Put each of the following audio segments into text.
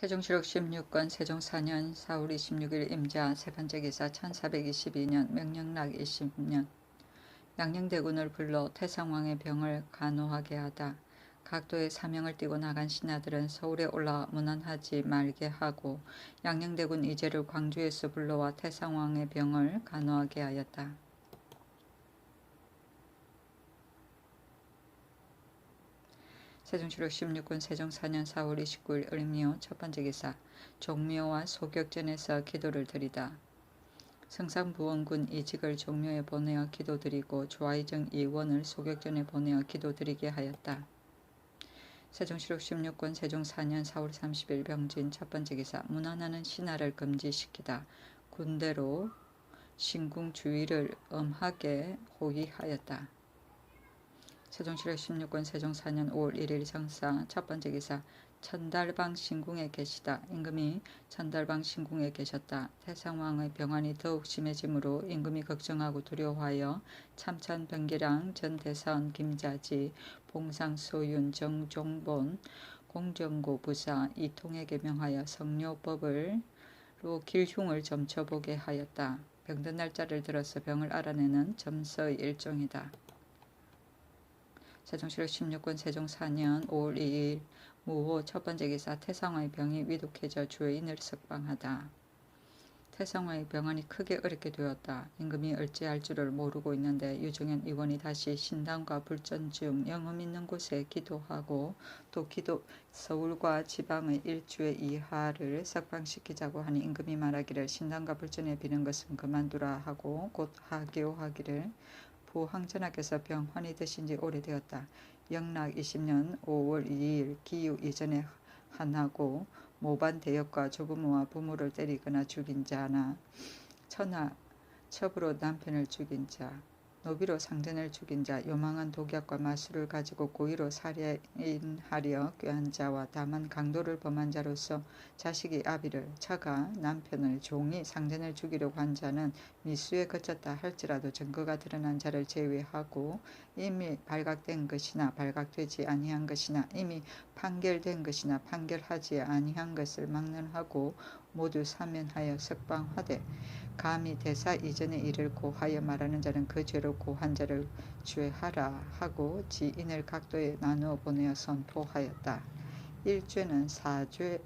세종시록 16권 세종 4년 4월 26일 임자 세번째 기사 1422년 명령락 20년 양녕대군을 불러 태상왕의 병을 간호하게 하다. 각도에 사명을 띠고 나간 신하들은 서울에 올라 문안하지 말게 하고 양녕대군 이제를 광주에서 불러와 태상왕의 병을 간호하게 하였다. 세종시록 16군 세종 4년 4월 29일 을묘 첫번째 기사 종묘와 소격전에서 기도를 드리다. 성상부원군 이직을 종묘에 보내어 기도드리고 조아이정 이원을 소격전에 보내어 기도드리게 하였다. 세종시록 16군 세종 4년 4월 30일 병진 첫번째 기사 문안하는 신하를 금지시키다. 군대로 신궁 주위를 엄하게 호위하였다. 세종시록 16군 세종 4년 5월 1일 정사 첫번째 기사 천달방 신궁에 계시다. 임금이 천달방 신궁에 계셨다. 태상왕의 병환이 더욱 심해지므로 임금이 걱정하고 두려워하여 참찬병기랑 전대사원 김자지 봉상소윤 정종본 공정고 부사 이통에게 명하여 성묘법으로 길흉을 점쳐보게 하였다. 병든 날짜를 들어서 병을 알아내는 점서의 일종이다. 세종시록 16군 세종 4년 5월 2일 무호 첫번째 기사 태상왕의 병이 위독해져 주의인을 석방하다. 태상왕의 병환이 크게 어렵게 되었다. 임금이 어찌할 줄을 모르고 있는데 유정현 의원이 다시 신당과 불전 중 영험 있는 곳에 기도하고 또 서울과 지방의 일주의 이하를 석방시키자고 하니 임금이 말하기를 신당과 불전에 비는 것은 그만두라 하고 곧 하교하기를 부황전하께서 병환이 드신 지 오래되었다. 영락 20년 5월 2일 기유 이전에 한하고 모반대역과 조부모와 부모를 때리거나 죽인 자나 천하 첩으로 남편을 죽인 자 노비로 상전을 죽인 자 요망한 독약과 마술을 가지고 고의로 살인하려 꾀한 자와 다만 강도를 범한 자로서 자식이 아비를 처가 남편을 종이 상전을 죽이려고 한 자는 미수에 그쳤다 할지라도 증거가 드러난 자를 제외하고 이미 발각된 것이나 발각되지 아니한 것이나 이미 판결된 것이나 판결하지 아니한 것을 막론하고 모두 사면하여 석방하되 감히 대사 이전의 일을 고하여 말하는 자는 그 죄로 고한 자를 죄하라 하고 지인을 각도에 나누어 보내어 선포하였다. 일죄는 사죄수다.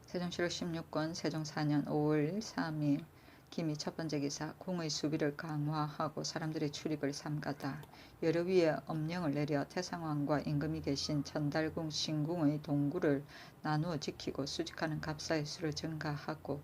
세종시록 16권 세종 4년 5월 3일 김이 첫번째 기사 궁의 수비를 강화하고 사람들의 출입을 삼가다. 여러 위에 엄령을 내려 태상왕과 임금이 계신 천달궁 신궁의 동구를 나누어 지키고 수직하는 갑사의 수를 증가하고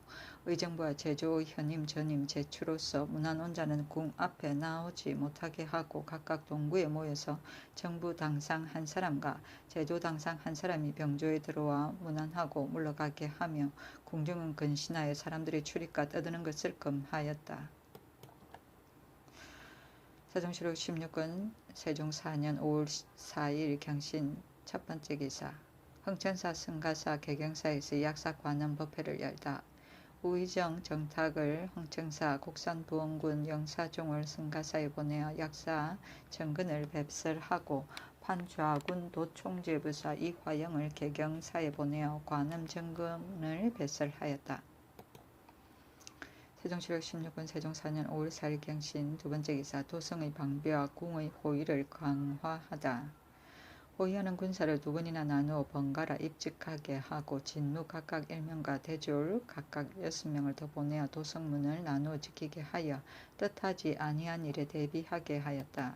의정부와 제조의 현임 전임 제추로서 문안 자는 궁 앞에 나오지 못하게 하고 각각 동구에 모여서 정부 당상 한 사람과 제조 당상 한 사람이 병조에 들어와 문안하고 물러가게 하며 궁정은 근신하여 사람들의 출입과 떠드는 것을 금하였다. 세종시록 16권 세종 4년 5월 4일 경신 첫번째 기사 흥천사 승가사 개경사에서 약사 관음 법회를 열다. 우의정 정탁을 흥천사 곡산부원군 영사종을 승가사에 보내어 약사 정근을 뵙설하고 판좌군 도총제부사 이화영을 개경사에 보내어 관음 정근을 뵙설하였다. 세종시록 16군 세종 4년 5월 4일 경신 두번째 기사 도성의 방비와 궁의 호위를 강화하다. 호위하는 군사를 두 번이나 나누어 번갈아 입직하게 하고 진무 각각 1명과 대졸 각각 6명을 더 보내어 도성문을 나누어 지키게 하여 뜻하지 아니한 일에 대비하게 하였다.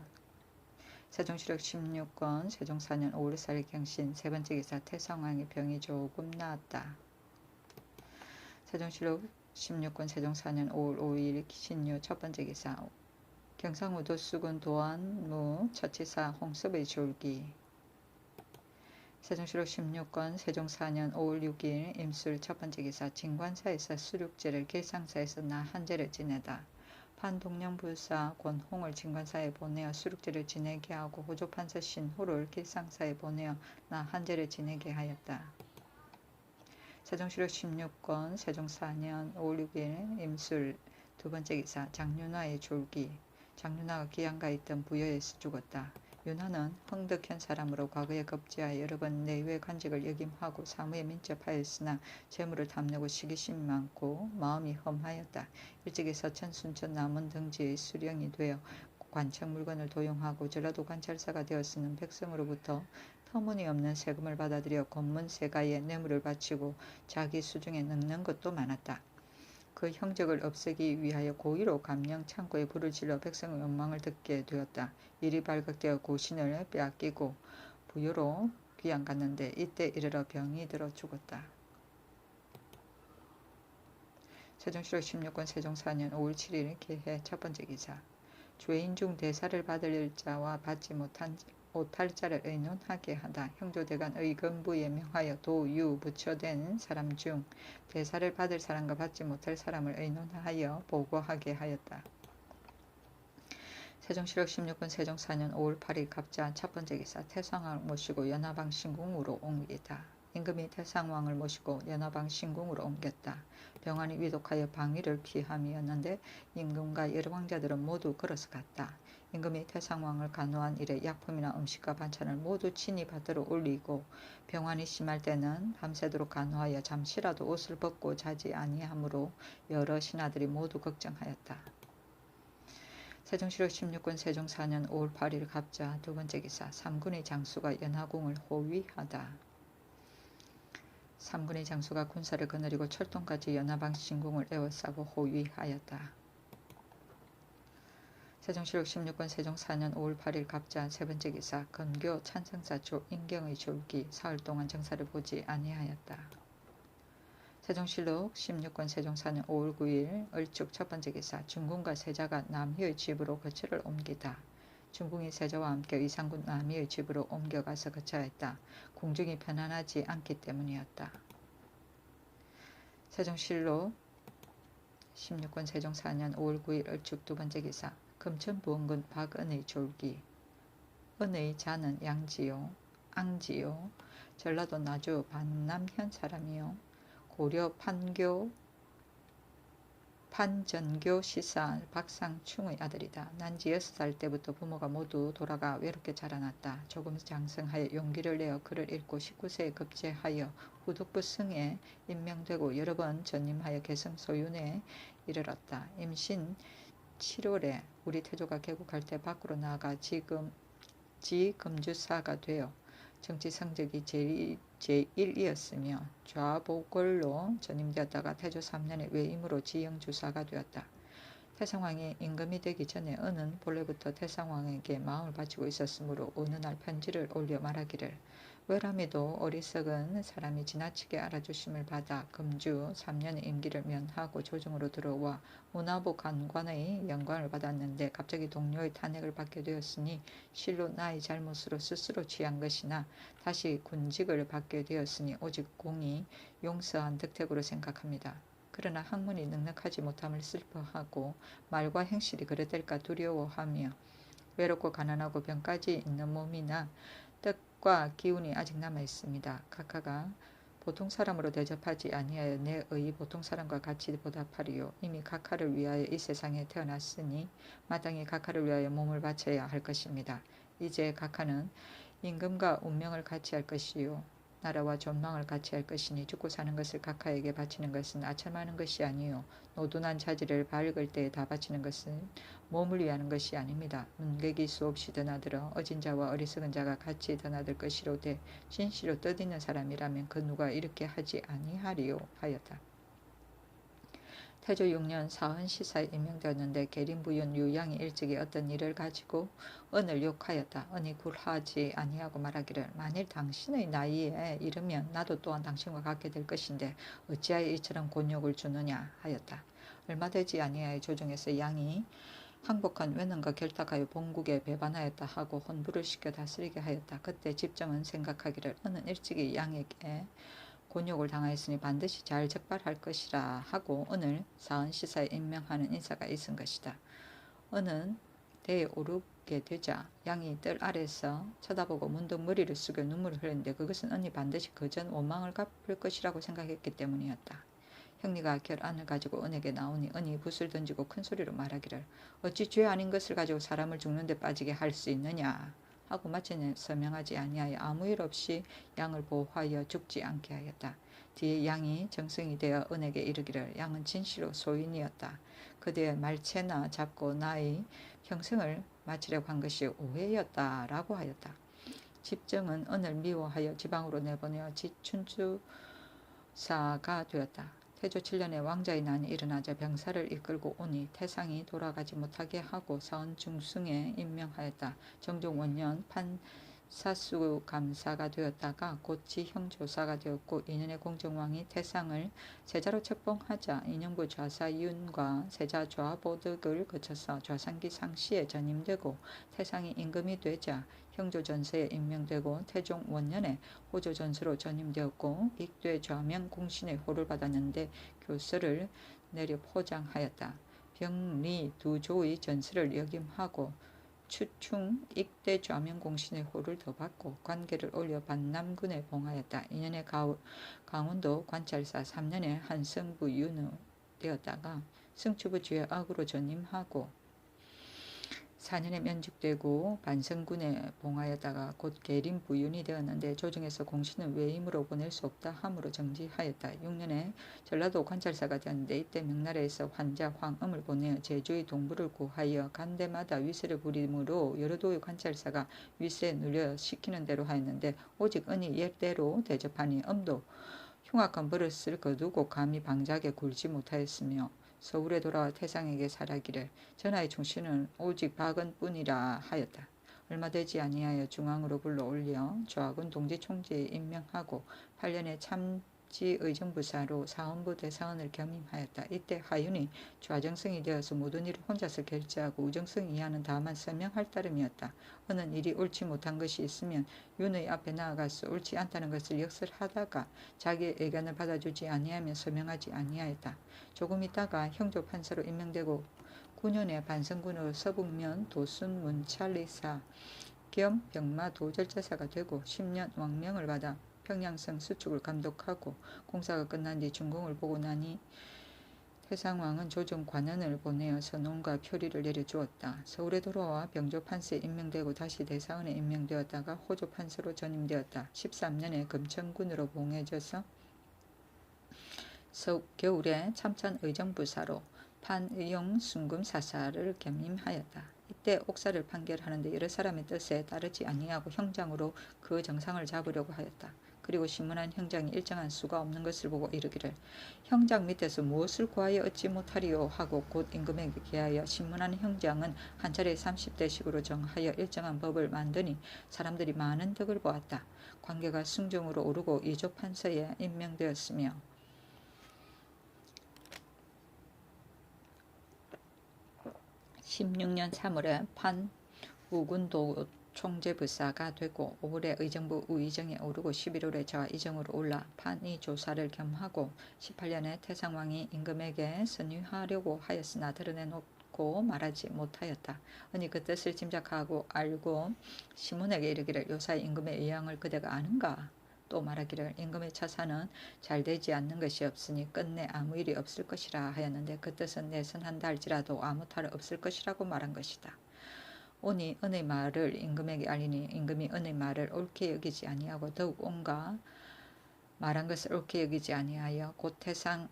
세종시록 16권 세종 4년 5월 4일 경신 세번째 기사 태상왕의 병이 조금 나았다. 세종시록 16권 세종 4년 5월 5일 신유 첫번째 기사 경상우 도수군 도안무 처치사 홍섭의 졸기 세종시록 16권 세종 4년 5월 6일 임술 첫번째 기사 진관사에서 수륙제를 길상사에서 나 한제를 지내다. 판동령부사 권홍을 진관사에 보내어 수륙제를 지내게 하고 호조판서 신후를 길상사에 보내어 나 한제를 지내게 하였다. 세종시록 16권 세종 4년 5월 6일 임술 두번째 기사 장윤화의 졸기 장윤화가 기양가 있던 부여에서 죽었다. 윤하는 흥덕현 사람으로 과거에 급제하여 여러 번 내외 관직을 역임하고 사무에 민첩하였으나 재물을 탐내고 시기심이 많고 마음이 험하였다. 일찍이 서천, 순천, 남원 등지의 수령이 되어 관청 물건을 도용하고 전라도 관찰사가 되었으는 백성으로부터 터무니없는 세금을 받아들여 검문 세가에 뇌물을 바치고 자기 수중에 넣는 것도 많았다. 그 형적을 없애기 위하여 고의로 감령 창고에 불을 질러 백성의 원망을 듣게 되었다. 일이 발각되어 고신을 빼앗기고 부유로 귀양 갔는데 이때 이르러 병이 들어 죽었다. 세종실록 16권 세종 4년 5월 7일 개해 첫 번째 기사. 죄인 중 대사를 받을 자와 받지 못할 자를 의논하게 하다. 형조대간 의건부에 명하여 도유 부처된 사람 중 대사를 받을 사람과 받지 못할 사람을 의논하여 보고하게 하였다. 세종실록 16권 세종 4년 5월 8일 갑자 첫 번째 기사. 태상왕을 모시고 연화방 신궁으로 옮기다. 임금이 태상왕을 모시고 연화방 신궁으로 옮겼다. 병환이 위독하여 방위를 피함이었는데 임금과 여러 왕자들은 모두 걸어서 갔다. 임금이 태상왕을 간호한 이래 약품이나 음식과 반찬을 모두 친히 받들어 올리고 병환이 심할 때는 밤새도록 간호하여 잠시라도 옷을 벗고 자지 아니하므로 여러 신하들이 모두 걱정하였다. 세종실록 16권 세종 4년 5월 8일 갑자 두 번째 기사. 삼군의 장수가 연화궁을 호위하다. 삼군의 장수가 군사를 거느리고 철동까지 연화방 신궁을 에워싸고 호위하였다. 세종실록 16권 세종 4년 5월 8일 갑자 세 번째 기사. 검교 찬성사 인경의 졸기 사흘 동안 정사를 보지 아니하였다. 세종실록 16권 세종 4년 5월 9일 을축 첫 번째 기사. 중궁과 세자가 남희의 집으로 거처를 옮기다. 중궁이 세자와 함께 의상군 남희의 집으로 옮겨가서 거처했다. 궁중이 편안하지 않기 때문이었다. 세종실록 16권 세종 4년 5월 9일 을축 두 번째 기사. 금천부원군 박은의 졸기. 은의 자는 양지요, 앙지요. 전라도 나주 반남현 사람이요. 고려 판전교 시사 박상충의 아들이다. 난지 6살 때부터 부모가 모두 돌아가 외롭게 자라났다. 조금 장성하여 용기를 내어 글을 읽고 19세에 급제하여 후독부 승에 임명되고 여러 번 전임하여 개성 소윤에 이르렀다. 임신 7월에 우리 태조가 개국할 때 밖으로 나아가 지금주사가 되어 정치 성적이 제1이었으며 좌보궐로 전임되었다가 태조 3년에 외임으로 지영주사가 되었다. 태상왕이 임금이 되기 전에 은은 본래부터 태상왕에게 마음을 바치고 있었으므로 어느 날 편지를 올려 말하기를 외람에도 어리석은 사람이 지나치게 알아주심을 받아 금주 3년의 임기를 면하고 조정으로 들어와 문화부 간관의 영광을 받았는데 갑자기 동료의 탄핵을 받게 되었으니 실로 나의 잘못으로 스스로 취한 것이나 다시 군직을 받게 되었으니 오직 공이 용서한 덕택으로 생각합니다. 그러나 학문이 넉넉하지 못함을 슬퍼하고 말과 행실이 그래될까 두려워하며 외롭고 가난하고 병까지 있는 몸이나 뜻과 기운이 아직 남아 있습니다. 각하가 보통 사람으로 대접하지 아니하여 내 의의 보통 사람과 같이 보답하리요. 이미 각하를 위하여 이 세상에 태어났으니 마땅히 각하를 위하여 몸을 바쳐야 할 것입니다. 이제 각하는 임금과 운명을 같이 할 것이요 나라와 존망을 같이 할 것이니 죽고 사는 것을 각하에게 바치는 것은 아첨하는 것이 아니요 노둔한 자질을 밝을 때에 다 바치는 것은 몸을 위하는 것이 아닙니다. 문객이 수없이 드나들어 어진 자와 어리석은 자가 같이 드나들 것이로되 진시로 뜻있는 사람이라면 그 누가 이렇게 하지 아니하리요 하였다. 태조 6년 사헌시사에 임명되었는데 계림부윤 유양이 일찍이 어떤 일을 가지고 은을 욕하였다. 은이 굴하지 아니하고 말하기를 만일 당신의 나이에 이르면 나도 또한 당신과 같게 될 것인데 어찌하여 이처럼 곤욕을 주느냐 하였다. 얼마 되지 아니하여 조정에서 양이 항복한 외능과 결탁하여 본국에 배반하였다 하고 혼부를 시켜 다스리게 하였다. 그때 집정은 생각하기를 은은 일찍이 양에게 곤욕을 당하였으니 반드시 잘 적발할 것이라 하고 은을 사헌시사에 임명하는 인사가 있은 것이다. 은은 대에 오르게 되자 양이 뜰 아래서 쳐다보고 문득 머리를 숙여 눈물을 흘렸는데 그것은 은이 반드시 그전 원망을 갚을 것이라고 생각했기 때문이었다. 형리가 결안을 가지고 은에게 나오니 은이 붓을 던지고 큰 소리로 말하기를 어찌 죄 아닌 것을 가지고 사람을 죽는 데 빠지게 할 수 있느냐 하고 마침내 서명하지 아니하여 아무 일 없이 양을 보호하여 죽지 않게 하였다. 뒤에 양이 정승이 되어 은에게 이르기를 양은 진실로 소인이었다. 그대의 말체나 잡고 나의 형승을 마치려고 한 것이 오해였다라고 하였다. 집정은 은을 미워하여 지방으로 내보내어 지춘주사가 되었다. 태조 7년에 왕자의 난이 일어나자 병사를 이끌고 오니 태상이 돌아가지 못하게 하고 사원중승에 임명하였다. 정종 원년 판사수감사가 되었다가 곧 지형조사가 되었고 2년에 공정왕이 태상을 세자로 책봉하자 인형부 좌사 윤과 세자 좌보득을 거쳐서 좌상기 상시에 전임되고 태상이 임금이 되자 형조전서에 임명되고 태종 원년에 호조전서로 전임되었고 익대 좌명 공신의 호를 받았는데 교서를 내려 포장하였다. 병리 두 조의 전서를 역임하고 추충 익대 좌명 공신의 호를 더 받고 관계를 올려 반남군에 봉하였다. 2년에 강원도 관찰사 3년에 한성부 윤우 되었다가 승추부 죄악으로 전임하고 4년에 면직되고 반성군에 봉하였다가 곧 계림 부윤이 되었는데 조정에서 공신은 외임으로 보낼 수 없다 함으로 정지하였다. 6년에 전라도 관찰사가 되었는데 이때 명나라에서 환자 황음을 보내어 제주의 동부를 구하여 간 데마다 위세를 부리므로 여러 도의 관찰사가 위세에 눌려 시키는 대로 하였는데 오직 은이 옛대로 대접하니 음도 흉악한 버릇을 거두고 감히 방작에 굴지 못하였으며 서울에 돌아와 태상에게 살아기를 전하의 충신은 오직 박은뿐이라 하였다. 얼마 되지 아니하여 중앙으로 불러올려 조학은 동지총재에 임명하고 8년에 참지의정부사로 사헌부 대사원을 겸임하였다. 이때 하윤이 좌정승이 되어서 모든 일을 혼자서 결제하고 우정승 이하는 다만 서명할 따름이었다. 어느 일이 옳지 못한 것이 있으면 윤의 앞에 나아가서 옳지 않다는 것을 역설하다가 자기의 의견을 받아주지 아니하면 서명하지 아니하였다. 조금 있다가 형조 판사로 임명되고 9년에 반성군으로 서북면 도순 문찰리사 겸 병마 도절제사가 되고 10년 왕명을 받아 평양성 수축을 감독하고 공사가 끝난 뒤 준공을 보고 나니 태상왕은 조정 관원을 보내어 선언과 표리를 내려주었다. 서울에 돌아와 병조 판사에 임명되고 다시 대사원에 임명되었다가 호조 판사로 전임되었다. 13년에 금천군으로 봉해져서 겨울에 참찬 의정부사로 판의용 순금사사를 겸임하였다. 이때 옥사를 판결하는데 여러 사람의 뜻에 따르지 아니하고 형장으로 그 정상을 잡으려고 하였다. 그리고 신문한 형장이 일정한 수가 없는 것을 보고 이르기를 형장 밑에서 무엇을 구하여 얻지 못하리요 하고 곧 임금에게 계하여 신문한 형장은 한 차례 30대씩으로 정하여 일정한 법을 만드니 사람들이 많은 덕을 보았다. 관계가 승정으로 오르고 이조 판서에 임명되었으며 16년 3월에 판우군도 총재부사가 되고 5월에 의정부 우의정에 오르고 11월에 저하 이정으로 올라 판의 조사를 겸하고 18년에 태상왕이 임금에게 선위하려고 하였으나 드러내놓고 말하지 못하였다. 은이 그 뜻을 짐작하고 알고 시몬에게 이르기를 요사의 임금의 의향을 그대가 아는가? 또 말하기를 임금의 처사는 잘 되지 않는 것이 없으니 끝내 아무 일이 없을 것이라 하였는데 그 뜻은 내선한다 할지라도 아무 탈 없을 것이라고 말한 것이다. 오니 은의 말을 임금에게 알리니 임금이 은의 말을 옳게 여기지 아니하고 더욱 온가 말한 것을 옳게 여기지 아니하여 곧 태상왕에게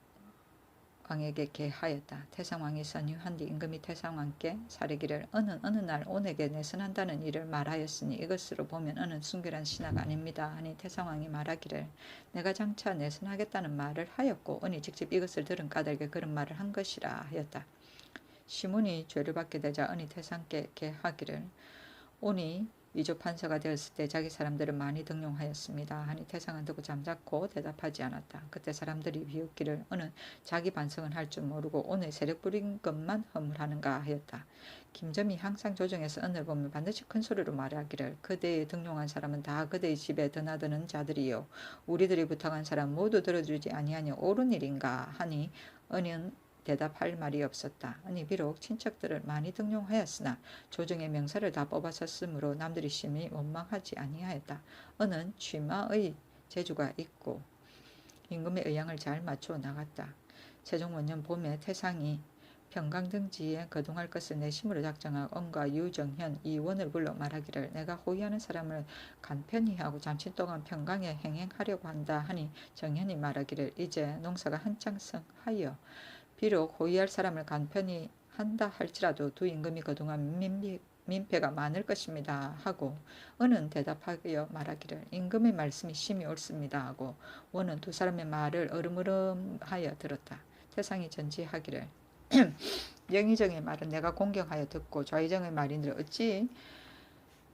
계하였다. 태상왕이 선유한 뒤 임금이 태상왕께 사례기를 은은 어느 날 온에게 내선한다는 일을 말하였으니 이것으로 보면 은은 순결한 신하가 아닙니다 하니 태상왕이 말하기를 내가 장차 내선하겠다는 말을 하였고 은이 직접 이것을 들은 까닭에 그런 말을 한 것이라 하였다. 시몬이 죄를 받게 되자 은이 태상께 계하기를 오니 위조 판사가 되었을 때 자기 사람들은 많이 등용하였습니다 하니 태상은 듣고 잠자코 대답하지 않았다. 그때 사람들이 비웃기를 은은 자기 반성은 할 줄 모르고 오늘 세력 부린 것만 허물하는가 하였다. 김점이 항상 조정에서 은을 보면 반드시 큰 소리로 말하기를 그대의 등용한 사람은 다 그대의 집에 드나드는 자들이요 우리들이 부탁한 사람 모두 들어주지 아니하니 옳은 일인가 하니 은은 대답할 말이 없었다. 아니 비록 친척들을 많이 등용하였으나 조정의 명사를 다 뽑아섰으므로 남들이 심히 원망하지 아니하였다. 은은 취마의 재주가 있고 임금의 의향을 잘 맞추어 나갔다. 세종 원년 봄에 태상이 평강등지에 거동할 것을 내심으로 작정하고 엄과 유정현, 이원을 불러 말하기를 내가 호위하는 사람을 간편히 하고 잠시 동안 평강에 행행하려고 한다 하니 정현이 말하기를 이제 농사가 한창 성하여 비록 호위할 사람을 간편히 한다 할지라도 두 임금이 그동안 민폐가 많을 것입니다 하고 은은 대답하여 말하기를 임금의 말씀이 심히 옳습니다 하고 원은 두 사람의 말을 으름으름하여 들었다. 태상이 전지하기를 영의정의 말은 내가 공경하여 듣고 좌의정의 말인들 어찌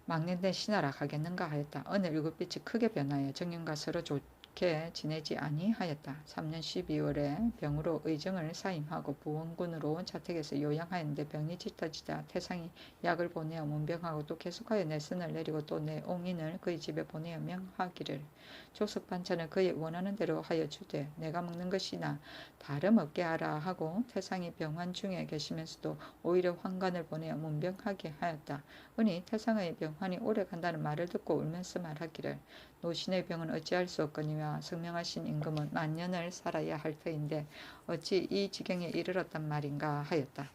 망령된 신하라 하겠는가 하였다. 어느 일곱빛이 크게 변하여 정년과 서로 좋게 지내지 아니하였다. 3년 12월에 병으로 의정을 사임하고 부원군으로 자택에서 요양하였는데 병이 짙어지자 태상이 약을 보내어 문병하고 또 계속하여 내선을 내리고 또 내 옹인을 그의 집에 보내어 명하기를 조석 반찬을 그의 원하는 대로 하여 주되 내가 먹는 것이나 다름없게 하라 하고 태상이 병환 중에 계시면서도 오히려 환관을 보내어 문병하게 하였다. 은이 태상의 병환이 오래 간다는 말을 듣고 울면서 말하기를 노신의 병은 어찌할 수 없거니와 성명하신 임금은 만년을 살아야 할 터인데 어찌 이 지경에 이르렀단 말인가 하였다.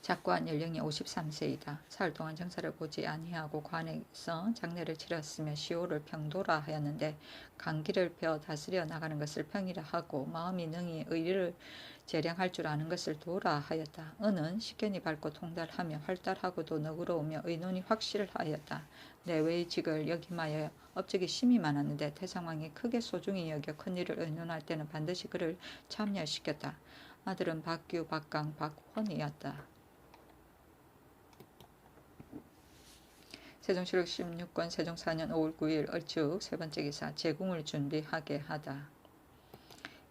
작고한 연령이 53세이다. 사흘 동안 정사를 보지 아니하고 관에서 장례를 치렀으며 시호를 평도라 하였는데 감기를 펴 다스려 나가는 것을 평이라 하고 마음이 능히 의리를 재량할 줄 아는 것을 도라 하였다. 은은 식견이 밝고 통달하며 활달하고도 너그러우며 의논이 확실하였다. 내외의 직을 역임하여 업적이 심히 많았는데 태상왕이 크게 소중히 여겨 큰일을 의논할 때는 반드시 그를 참여시켰다. 아들은 박규, 박강, 박헌이었다. 세종실록 16권 세종 4년 5월 9일 얼추 세 번째 기사 제궁을 준비하게 하다.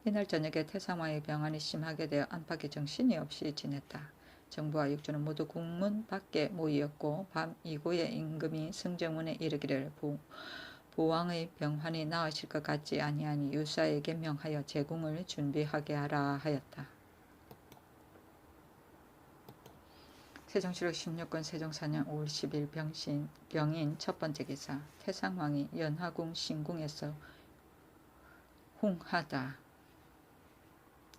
이날 저녁에 태상왕의 병환이 심하게 되어 안팎에 정신이 없이 지냈다. 정부와 육주는 모두 궁문 밖에 모이었고 밤 이고에 임금이 승정원에 이르기를 부왕의 병환이 나으실 것 같지 아니하니 유사에게 명하여 제궁을 준비하게 하라 하였다. 세종실록 16권 세종 4년 5월 10일 병인 첫 번째 기사 태상왕이 연화궁 신궁에서 홍하다.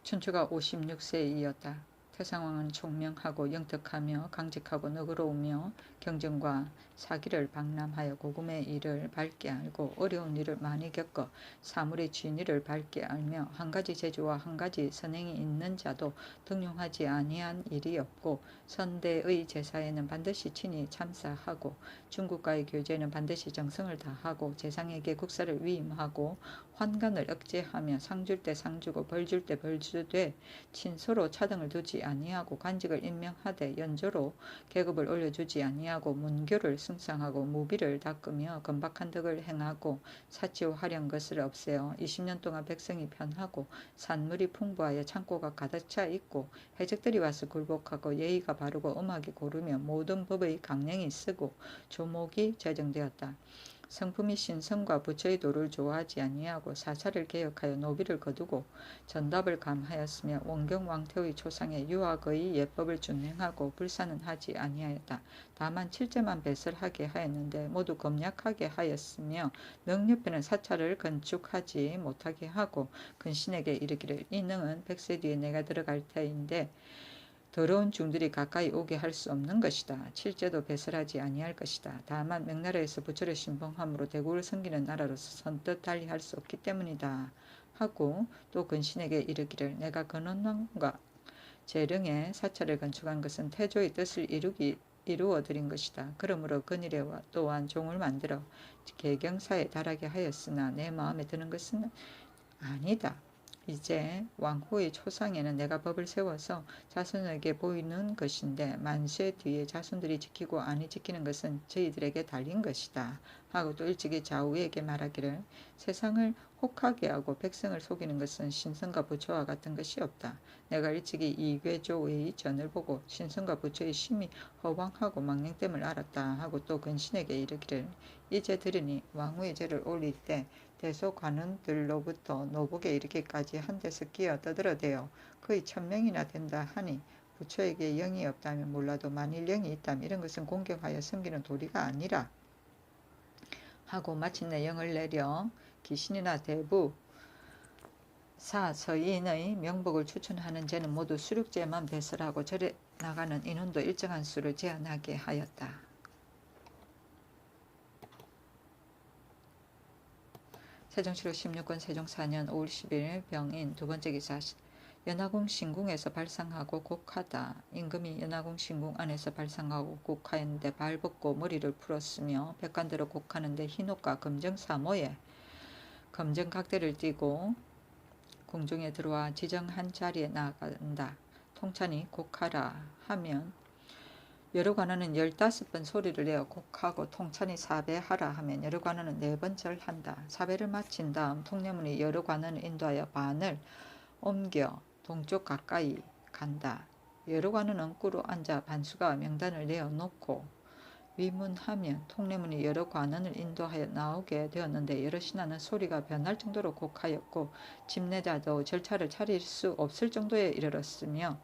춘추가 56세이었다. 태상왕은 총명하고 영특하며 강직하고 너그러우며 경전과 사기를 박람하여 고금의 일을 밝게 알고 어려운 일을 많이 겪어 사물의 진위를 밝게 알며 한 가지 재주와 한 가지 선행이 있는 자도 등용하지 아니한 일이 없고 선대의 제사에는 반드시 친히 참사하고 중국과의 교제에는 반드시 정성을 다하고 재상에게 국사를 위임하고 환관을 억제하며 상 줄 때 상 주고 벌 줄 때 벌 주되 친소로 차등을 두지 아니하고 관직을 임명하되 연조로 계급을 올려주지 아니하고 문교를 승상하고 무비를 닦으며 건박한 덕을 행하고 사치와 화려한 것을 없애어 20년 동안 백성이 편하고 산물이 풍부하여 창고가 가득 차 있고 해적들이 와서 굴복하고 예의가 바르고 음악이 고르며 모든 법의 강령이 쓰고 조목이 제정되었다. 성품이 신성과 부처의 도를 좋아하지 아니하고 사찰을 개혁하여 노비를 거두고 전답을 감하였으며 원경 왕태의 초상에 유학의 예법을 준행하고 불사는 하지 아니하였다. 다만 칠제만 배설하게 하였는데 모두 검약하게 하였으며 능력에는 사찰을 건축하지 못하게 하고 근신에게 이르기를 이 능은 100세 뒤에 내가 들어갈 터인데 더러운 중들이 가까이 오게 할 수 없는 것이다. 칠제도 배설하지 아니할 것이다. 다만 명나라에서 부처를 신봉함으로 대국을 섬기는 나라로서 선뜻 달리할 수 없기 때문이다. 하고 또 근신에게 이르기를 내가 근원왕과 재령에 사찰을 건축한 것은 태조의 뜻을 이루어 드린 것이다. 그러므로 근일에 또한 종을 만들어 개경사에 달하게 하였으나 내 마음에 드는 것은 아니다. 이제 왕후의 초상에는 내가 법을 세워서 자손에게 보이는 것인데 만세 뒤에 자손들이 지키고 아니 지키는 것은 저희들에게 달린 것이다. 하고 또 일찍이 좌우에게 말하기를 세상을 혹하게 하고 백성을 속이는 것은 신성과 부처와 같은 것이 없다. 내가 일찍이 이괴조의 전을 보고 신성과 부처의 심히 허황하고 망령됨을 알았다. 하고 또 근신에게 이르기를 이제 들으니 왕후의 제를 올릴 때 대소관원들로부터 노복에 이르기까지 한 데서 끼어 떠들어대어 거의 1000명이나 된다 하니 부처에게 영이 없다면 몰라도 만일 영이 있다면 이런 것은 공경하여 섬기는 도리가 아니라 하고 마침내 영을 내려 귀신이나 대부 4. 서인의 명복을 추천하는 제는 모두 수륙제만 배설하고 절에 나가는 인원도 일정한 수를 제한하게 하였다. 세종실록 16권 세종 4년 5월 10일 병인 두 번째 기사. 연화궁 신궁에서 발상하고 곡하다. 임금이 연화궁 신궁 안에서 발상하고 곡하였는데 발벗고 머리를 풀었으며 백관대로 곡하는데 흰옷과 검정 사모에 검정 각대를 띠고 궁중에 들어와 지정한 자리에 나간다. 통찬이 곡하라 하면 여러 관원은 15번 소리를 내어 곡하고 통찬이 사배하라 하면 여러 관원은 4번 절한다. 사배를 마친 다음 통례문이 여러 관원을 인도하여 반을 옮겨 동쪽 가까이 간다. 여러 관원은 꿇어 앉아 반수가 명단을 내어놓고 위문하면 통례문이 여러 관원을 인도하여 나오게 되었는데 여러 신하는 소리가 변할 정도로 곡하였고 집내자도 절차를 차릴 수 없을 정도에 이르렀으며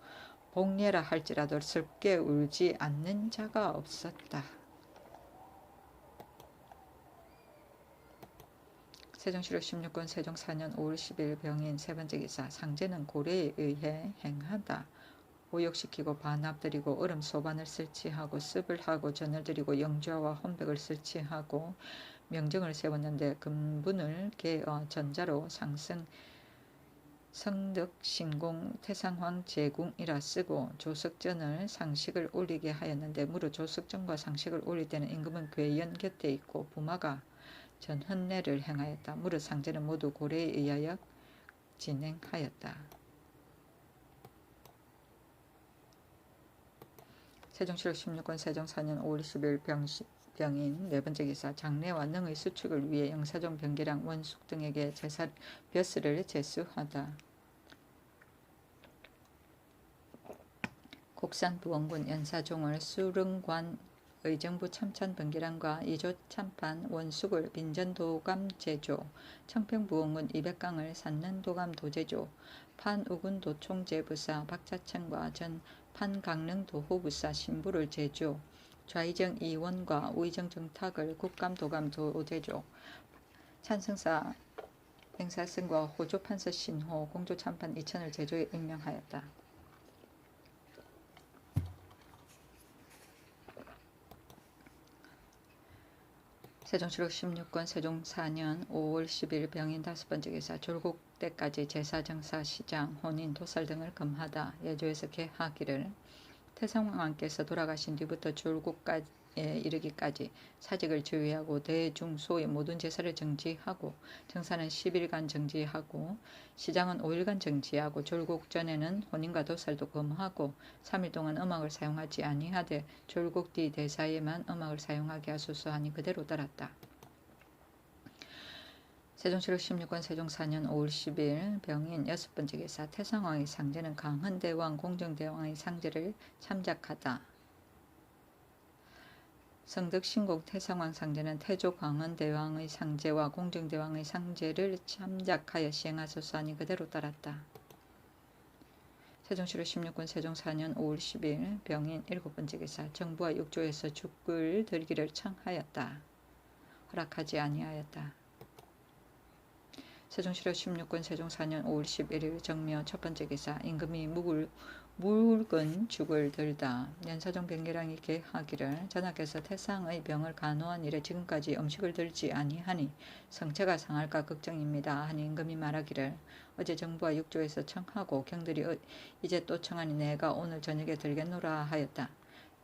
복례라 할지라도 슬프게 울지 않는 자가 없었다. 세종실록 16권 세종 4년 5월 10일 병인 세 번째 기사. 상제는 고래에 의해 행하다. 오욕시키고 반합드리고 얼음 소반을 설치하고 습을 하고 전을 드리고 영좌와 혼백을 설치하고 명정을 세웠는데 근분을 개어 전자로 상승 성덕 신공 태상황 제궁이라 쓰고 조석전을 상식을 올리게 하였는데 무릇 조석전과 상식을 올릴 때는 임금은 괴연 곁에 있고 부마가 전헌례를 행하였다. 무릇 상제는 모두 고래에 의하여 진행하였다. 세종실록 16권 세종 4년 5월 10일 병인 네 번째 기사. 장래와 능의 수축을 위해 영사종 병기랑 원숙 등에게 벼슬을 제수하다. 곡산부원군 연사종을 수릉관 의정부 참찬 병기랑과 이조 참판 원숙을 빈전도감 제조, 청평부원군 이백강을 산는 도감 도제조, 판우군 도총제부사 박자천과 전 판강릉 도호부사 신부를 제조, 좌의정 이원과 우의정 정탁을 국감 도감 도제조, 찬승사 행사승과 호조 판서 신호, 공조 참판 이천을 제조에 임명하였다. 세종실록 16권 세종 4년 5월 10일 병인 다섯 번째 기사. 졸국 때까지 제사, 정사, 시장, 혼인, 도살 등을 금하다. 예조에서 개하기를 태상왕께서 돌아가신 뒤부터 졸국에 이르기까지 사직을 지휘하고 대중소의 모든 제사를 정지하고 정사는 10일간 정지하고 시장은 5일간 정지하고 졸국 전에는 혼인과 도살도 금하고 3일 동안 음악을 사용하지 아니하되 졸국 뒤 대사에만 음악을 사용하게 하소서 하니 그대로 따랐다. 세종실록 16권 세종 4년 5월 10일 병인 여섯 번째 기사. 태상왕의 상제는 강헌대왕 공정대왕의 상제를 참작하다. 성덕신공 태상왕 상제는 태조 강헌대왕의 상제와 공정대왕의 상제를 참작하여 시행하소서 하니 그대로 따랐다. 세종실록 16권 세종 4년 5월 10일 병인 일곱 번째 기사. 정부와 육조에서 죽을 들기를 청하였다. 허락하지 아니하였다. 세종실록 16권 세종 4년 5월 11일 정묘 첫 번째 기사. 임금이 묽은 죽을 들다. 연사종 병기랑이 계하기를 전하께서 태상의 병을 간호한 이래 지금까지 음식을 들지 아니하니 성체가 상할까 걱정입니다 하니 임금이 말하기를 어제 정부와 육조에서 청하고 경들이 이제 또 청하니 내가 오늘 저녁에 들겠노라 하였다.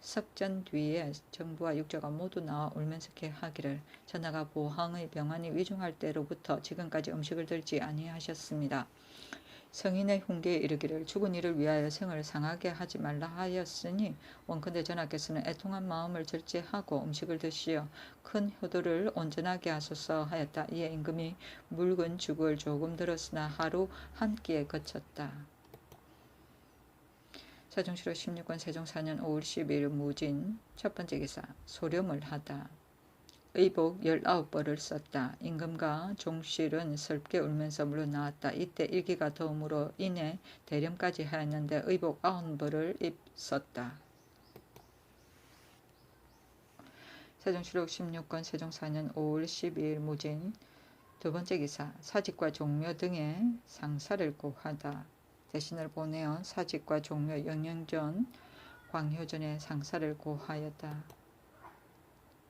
석전 뒤에 정부와 육조가 모두 나와 울면서 계하기를 전하가 보항의 병환이 위중할 때로부터 지금까지 음식을 들지 아니하셨습니다. 성인의 훈계에 이르기를 죽은 이를 위하여 생을 상하게 하지 말라 하였으니 원컨대 전하께서는 애통한 마음을 절제하고 음식을 드시어 큰 효도를 온전하게 하소서 하였다. 이에 임금이 묽은 죽을 조금 들었으나 하루 한 끼에 그쳤다. 세종실록 16권 세종 4년 5월 12일 무진 첫 번째 기사. 소렴을 하다. 의복 19벌을 썼다. 임금과 종실은 슬프게 울면서 물러나왔다. 이때 일기가 더움으로 인해 대렴까지 하였는데 의복 90벌을 입었다. 세종실록 16권 세종 4년 5월 12일 무진 두 번째 기사, 사직과 종묘 등의 상사를 고하다. 대신을 보내어 사직과 종묘 영영전, 광효전의 상사를 고하였다.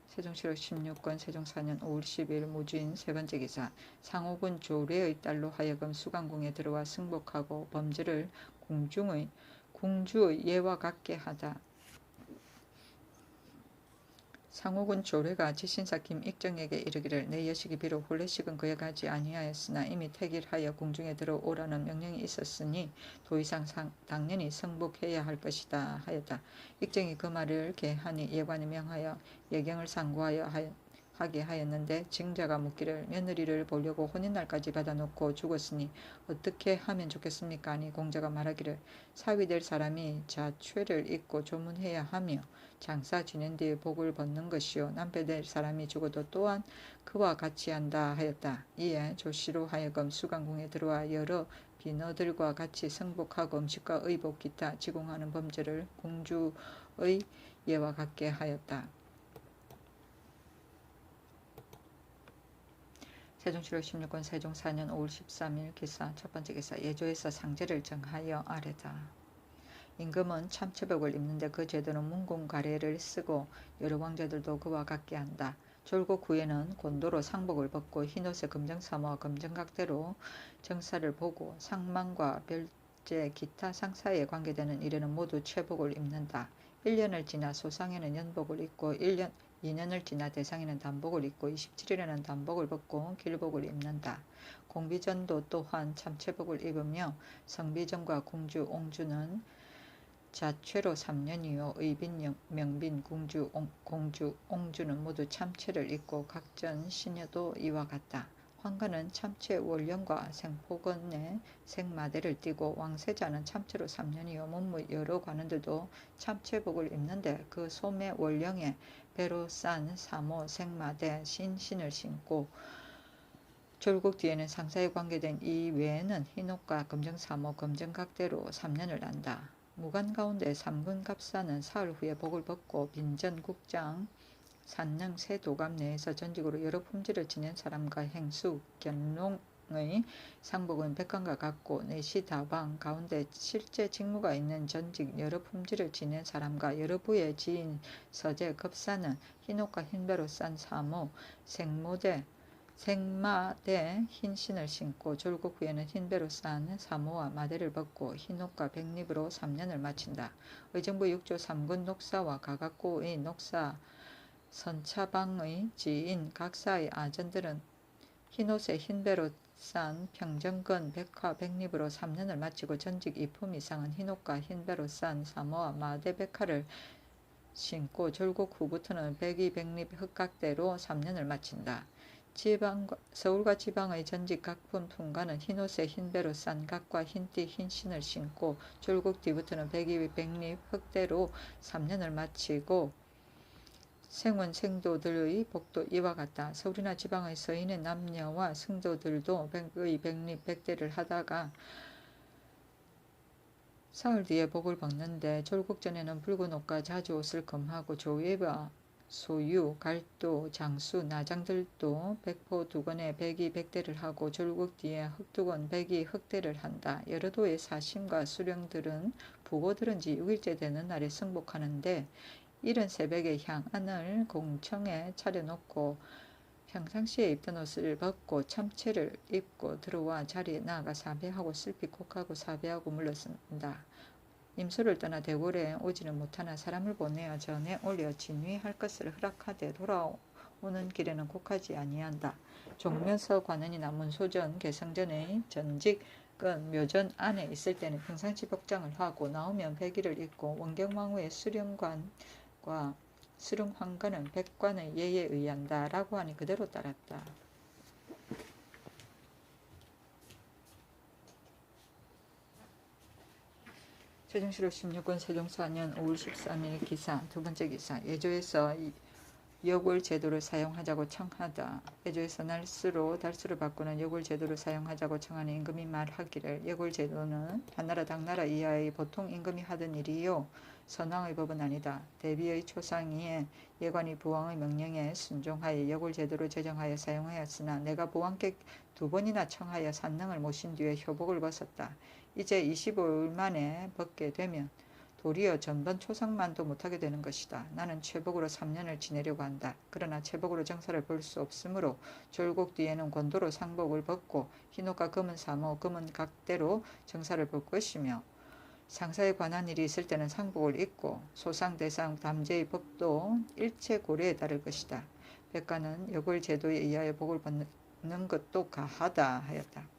세종실록 16권 세종 4년 5월 10일 무주인 세 번째 기사, 상옥은 조례의 딸로 하여금 수강궁에 들어와 승복하고 범죄를 궁주의 예와 같게 하다. 상옥은 조례가 지신사 김익정에게 이르기를 내 여식이 비록 혼례식은 그에 가지 아니하였으나 이미 택일하여 궁중에 들어오라는 명령이 있었으니 더 이상 당연히 승복해야 할 것이다 하였다. 익정이 그 말을 개하니 예관이 명하여 예경을 상고하여 하게 하였는데 증자가 묻기를 며느리를 보려고 혼인날까지 받아놓고 죽었으니 어떻게 하면 좋겠습니까? 하니 공자가 말하기를 사위될 사람이 자취를 입고 조문해야 하며 장사 지낸 뒤에 복을 벗는 것이요 남편될 사람이 죽어도 또한 그와 같이 한다 하였다. 이에 조씨로 하여금 수강궁에 들어와 여러 비너들과 같이 승복하고 음식과 의복 기타 지공하는 범죄를 궁주의 예와 같게 하였다. 세종실록 16권 세종 4년 5월 13일 기사 첫 번째 기사, 예조에서 상제를 정하여 아래다. 임금은 참체복을 입는데 그 제도는 문공가례를 쓰고 여러 왕자들도 그와 같게 한다. 졸국 후에는 곤도로 상복을 벗고 흰옷에 금정사모와 금정각대로 정사를 보고 상망과 별제 기타 상사에 관계되는 일에는 모두 체복을 입는다. 1년을 지나 소상에는 연복을 입고 2년을 지나 대상에는 단복을 입고 27일에는 단복을 벗고 길복을 입는다. 공비전도 또한 참체복을 입으며 성비전과 궁주, 옹주는 자최로 3년이요 의빈, 명빈, 궁주, 공주, 옹주는 모두 참체를 입고 각전 시녀도 이와 같다. 황관은 참체 월령과 생포건에 생마대를 띠고 왕세자는 참체로 3년이요 문무 여러 관원들도 참체복을 입는데 그 소매 월령에 배로 싼 사모 생마대 신신을 신고 졸국 뒤에는 상사에 관계된 이 외에는 흰옷과 금정사모 금정각대로 3년을 한다. 무관 가운데 삼근갑사는 사흘 후에 복을 벗고 빈전 국장 산능 세 도감 내에서 전직으로 여러 품질을 지낸 사람과 행수 견농의 상복은 백관과 같고 내시 다방 가운데 실제 직무가 있는 전직 여러 품질을 지낸 사람과 여러 부의 지인 서재 급사는 흰옷과 흰배로 싼 사모 생마대 흰신을 신고 졸국 후에는 흰배로 싼 사모와 마대를 벗고 흰옷과 백립으로 3년을 마친다. 의정부 6조 3군 녹사와 가각고의 녹사 선차방의 지인 각사의 아전들은 흰옷에 흰배로 싼 평정건 백화 백립으로 3년을 마치고 전직 2품 이상은 흰옷과 흰배로 싼 사모와 마대 백화를 신고 졸국 후부터는 백이 백립 흑각대로 3년을 마친다. 서울과 지방의 전직 각품 통관은 흰옷에 흰배로 싼 각과 흰띠 흰신을 신고 졸국 뒤부터는 백이 백립 흑대로 3년을 마치고 생원 생도들의 복도 이와 같다. 서울이나 지방의 서인의 남녀와 승도들도 백의 백립 백대를 하다가 사흘 뒤에 복을 벗는데 졸국 전에는 붉은 옷과 자주 옷을 금하고 조예와 소유, 갈도, 장수, 나장들도 백포 두건에 백이 백대를 하고 졸국 뒤에 흑두건 백이 흑대를 한다. 여러 도의 사심과 수령들은 부고들은 지 6일째 되는 날에 승복하는데 이른 새벽에 향안을 공청에 차려놓고 평상시에 입던 옷을 벗고 참체를 입고 들어와 자리에 나아가 사배하고 슬피 곡하고 사배하고 물러선다. 임소를 떠나 대궐에 오지는 못하나 사람을 보내어 전에 올려 진위할 것을 허락하되 돌아오는 길에는 곡하지 아니한다. 종묘서 관원이나 문소전 개성전의 전직은 묘전 안에 있을 때는 평상시 복장을 하고 나오면 백의를 입고 원경왕후의 수령관과 수령황관은 백관의 예에 의한다 라고 하니 그대로 따랐다. 세종실록 16권 세종 4년 5월 13일 기사 두 번째 기사, 예조에서 역월 제도를 사용하자고 청하다. 예조에서 날수로 달수를 바꾸는 역월 제도를 사용하자고 청하는 임금이 말하기를 역월 제도는 한나라 당나라 이하의 보통 임금이 하던 일이요 선왕의 법은 아니다. 대비의 초상이의 예관이 부왕의 명령에 순종하여 역을 제대로 제정하여 사용하였으나 내가 부왕께 2번이나 청하여 산능을 모신 뒤에 효복을 벗었다. 이제 25일 만에 벗게 되면 도리어 전번 초상만도 못하게 되는 것이다. 나는 최복으로 3년을 지내려고 한다. 그러나 최복으로 정사를 볼 수 없으므로 졸곡 뒤에는 권도로 상복을 벗고 흰옷과 검은 사모, 검은 각대로 정사를 볼 것이며 상사에 관한 일이 있을 때는 상복을 입고 소상, 대상, 담제의 법도 일체 고려에 따를 것이다. 백가는 역을 제도에 의하여 복을 벗는 것도 가하다 하였다.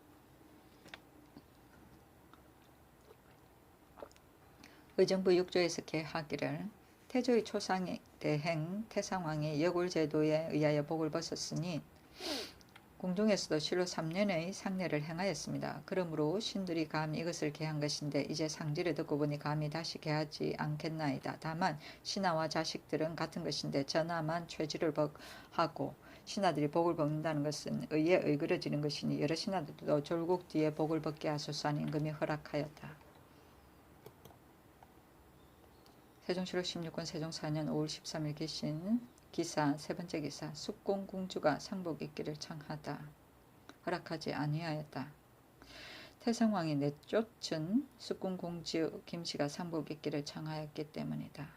의정부 6조에서 개하기를 태조의 초상의 대행 태상왕이 역을 제도에 의하여 복을 벗었으니 궁중에서도 실로 3년의 상례를 행하였습니다. 그러므로 신들이 감히 이것을 개한 것인데 이제 상지를 듣고 보니 감히 다시 개하지 않겠나이다. 다만 신하와 자식들은 같은 것인데 전하만 최지를 하고 신하들이 복을 벗는다는 것은 의에 의그러지는 것이니 여러 신하들도 졸국 뒤에 복을 벗게 하소서 하니 임금이 허락하였다. 세종실록 16권 세종 4년 5월 13일 계신 기사 세 번째 기사 숙공궁주가 상복 입기를 청하다. 허락하지 아니하였다. 태상왕이 내쫓은 숙공궁주 김씨가 상복 입기를 청하였기 때문이다.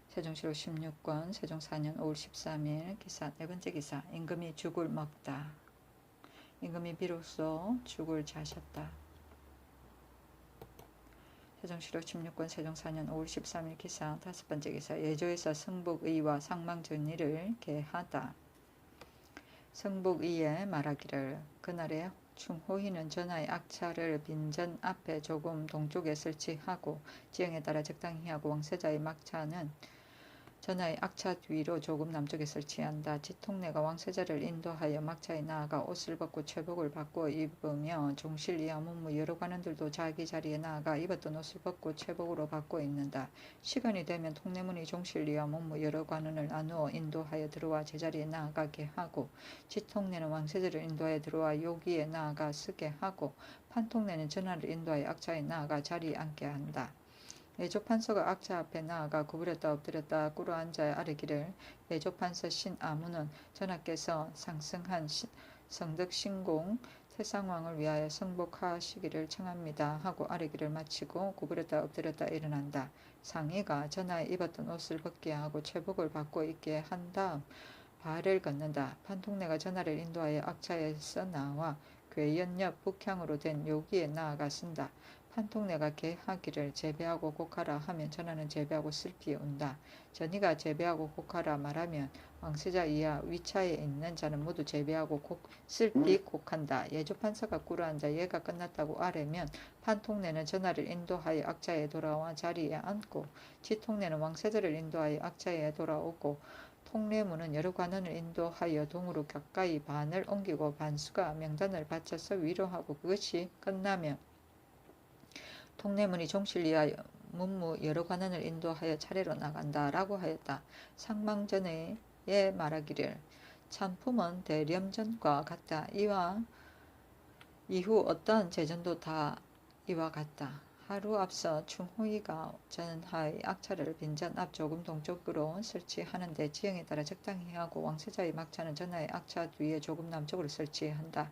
세종실록 16권 세종 4년 5월 13일 기사 네 번째 기사 임금이 죽을 먹다. 임금이 비로소 죽을 자셨다. 세종실록 16권 세종 4년 5월 13일 기사 다섯 번째 기사 예조에서 성복의와 상망전의를 개하다. 성복의에 말하기를 그날에 충호희는 전하의 악차를 빈전 앞에 조금 동쪽에 설치하고 지형에 따라 적당히 하고 왕세자의 막차는 전하의 악차 뒤로 조금 남쪽에 설치한다. 지통내가 왕세자를 인도하여 막차에 나아가 옷을 벗고 최복을 바꿔 입으며 종실 이하 문무 여러 관원들도 자기 자리에 나아가 입었던 옷을 벗고 최복으로 바꿔 입는다. 시간이 되면 통내문이 종실 이하 문무 여러 관원을 나누어 인도하여 들어와 제자리에 나아가게 하고 지통내는 왕세자를 인도하여 들어와 요기에 나아가 서게 하고 판통내는 전하를 인도하여 악차에 나아가 자리에 앉게 한다. 예조판서가 악차 앞에 나아가 구부렸다 엎드렸다 꿇어 앉아 아뢰기를 예조판서 신아무는 전하께서 상승한 성덕신공 태상왕을 위하여 성복하시기를 청합니다 하고 아뢰기를 마치고 구부렸다 엎드렸다 일어난다. 상의가 전하의 입었던 옷을 벗게 하고 최복을 받고 있게 한 다음 발을 걷는다. 판통내가 전하를 인도하여 악차에서 나와 괴연 옆 북향으로 된 요기에 나아가 쓴다. 판통내가 개하기를 제배하고 곡하라 하면 전하는 제배하고 슬피 운다. 전이가 제배하고 곡하라 말하면 왕세자 이하 위차에 있는 자는 모두 제배하고 슬피 곡한다. 예조판서가 꿇어앉아 예가 끝났다고 아뢰면 판통내는 전하를 인도하여 악차에 돌아와 자리에 앉고 지통내는 왕세자를 인도하여 악차에 돌아오고 통례문은 여러 관원을 인도하여 동으로 가까이 반을 옮기고 반수가 명단을 바쳐서 위로하고 그것이 끝나면 통례문이 종실이하여 문무 여러 관원을 인도하여 차례로 나간다 라고 하였다. 상망전에 말하기를 참품은 대렴전과 같다. 이와 이후 어떠한 제전도 다 이와 같다. 하루 앞서 충호이가 전하의 악차를 빈전 앞 조금 동쪽으로 설치하는데 지형에 따라 적당히 하고 왕세자의 막차는 전하의 악차 뒤에 조금 남쪽으로 설치한다.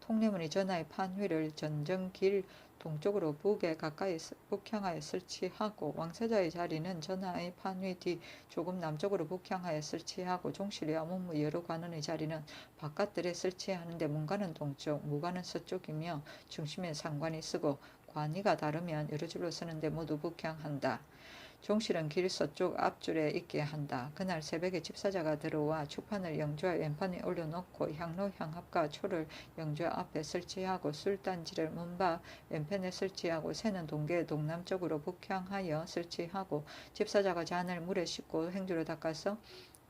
통례문이 전하의 판휘를 전정길 동쪽으로 북에 가까이 북향하여 설치하고 왕세자의 자리는 전하의 판휘 뒤 조금 남쪽으로 북향하여 설치하고 종실이와 문무 여러 관원의 자리는 바깥들에 설치하는데 문관은 동쪽, 무관은 서쪽이며 중심에 상관이 쓰고 관이가 다르면 여러 줄로 서는데 모두 북향한다. 종실은 길 서쪽 앞줄에 있게 한다. 그날 새벽에 집사자가 들어와 축판을 영주와 왼판에 올려놓고 향로 향합과 초를 영주 앞에 설치하고 술단지를 문바 왼편에 설치하고 새는 동계 동남쪽으로 북향하여 설치하고 집사자가 잔을 물에 씻고 행주로 닦아서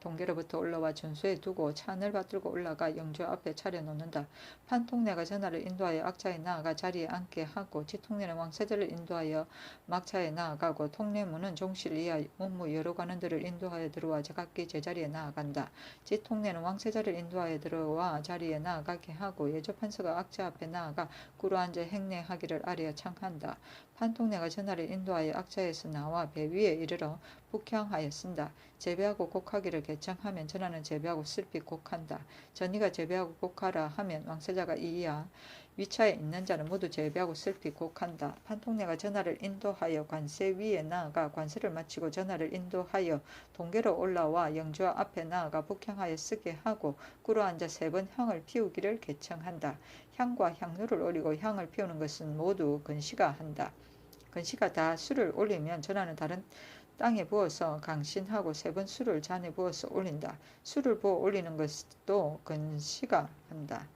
동계로부터 올라와 준수에 두고 찬을 받들고 올라가 영주 앞에 차려놓는다. 판통내가 전하를 인도하여 악차에 나아가 자리에 앉게 하고 지통내는 왕세자를 인도하여 막차에 나아가고 통내문은 종실 이하 문무 여러 관원들을 인도하여 들어와 각기 제자리에 나아간다. 지통내는 왕세자를 인도하여 들어와 자리에 나아가게 하고 예조판서가 악차 앞에 나아가 꿇어앉아 행례하기를 아뢰어 청한다. 판통내가 전하를 인도하여 악차에서 나와 배 위에 이르러 북향하였습니다. 제배하고 곡하기를 개청하면 전하는 제배하고 슬피 곡한다. 전이가 제배하고 곡하라 하면 왕세자가 이이야 위차에 있는 자는 모두 제배하고 슬피 곡한다. 판통내가 전하를 인도하여 관세 위에 나아가 관세를 마치고 전하를 인도하여 동계로 올라와 영주 앞에 나아가 북향하여 쓰게 하고 꿇어앉아 3번 향을 피우기를 개청한다. 향과 향로를 올리고 향을 피우는 것은 모두 근시가 한다. 근시가 다 술을 올리면 전하는 다른 땅에 부어서 강신하고 3번 술을 잔에 부어서 올린다. 술을 부어 올리는 것도 근시가 한다.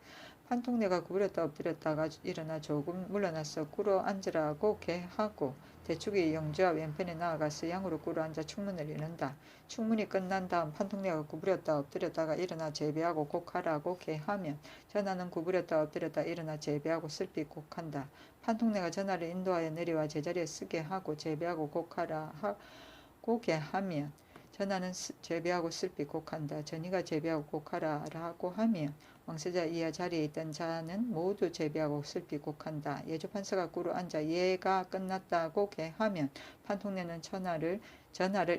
판통내가 구부렸다 엎드렸다가 일어나 조금 물러나서 꿇어 앉으라고 개하고 대축이 영주와 왼편에 나아가서 양으로 꿇어 앉아 축문을 여는다. 축문이 끝난 다음 판통내가 구부렸다 엎드렸다가 일어나 제배하고 곡하라고 개하면 전하는 구부렸다 엎드렸다 일어나 제배하고 슬피 곡한다. 판통내가 전하를 인도하여 내려와 제자리에 쓰게 하고 제배하고 곡하라 하고 개하면 전하는 제배하고 슬피 곡한다. 전이가 제배하고 곡하라라고 하면 왕세자 이하 자리에 있던 자는 모두 제배하고 슬피 곡한다. 예조판서가 꿇어 앉아 예가 끝났다고 개하면 판통내는 전하를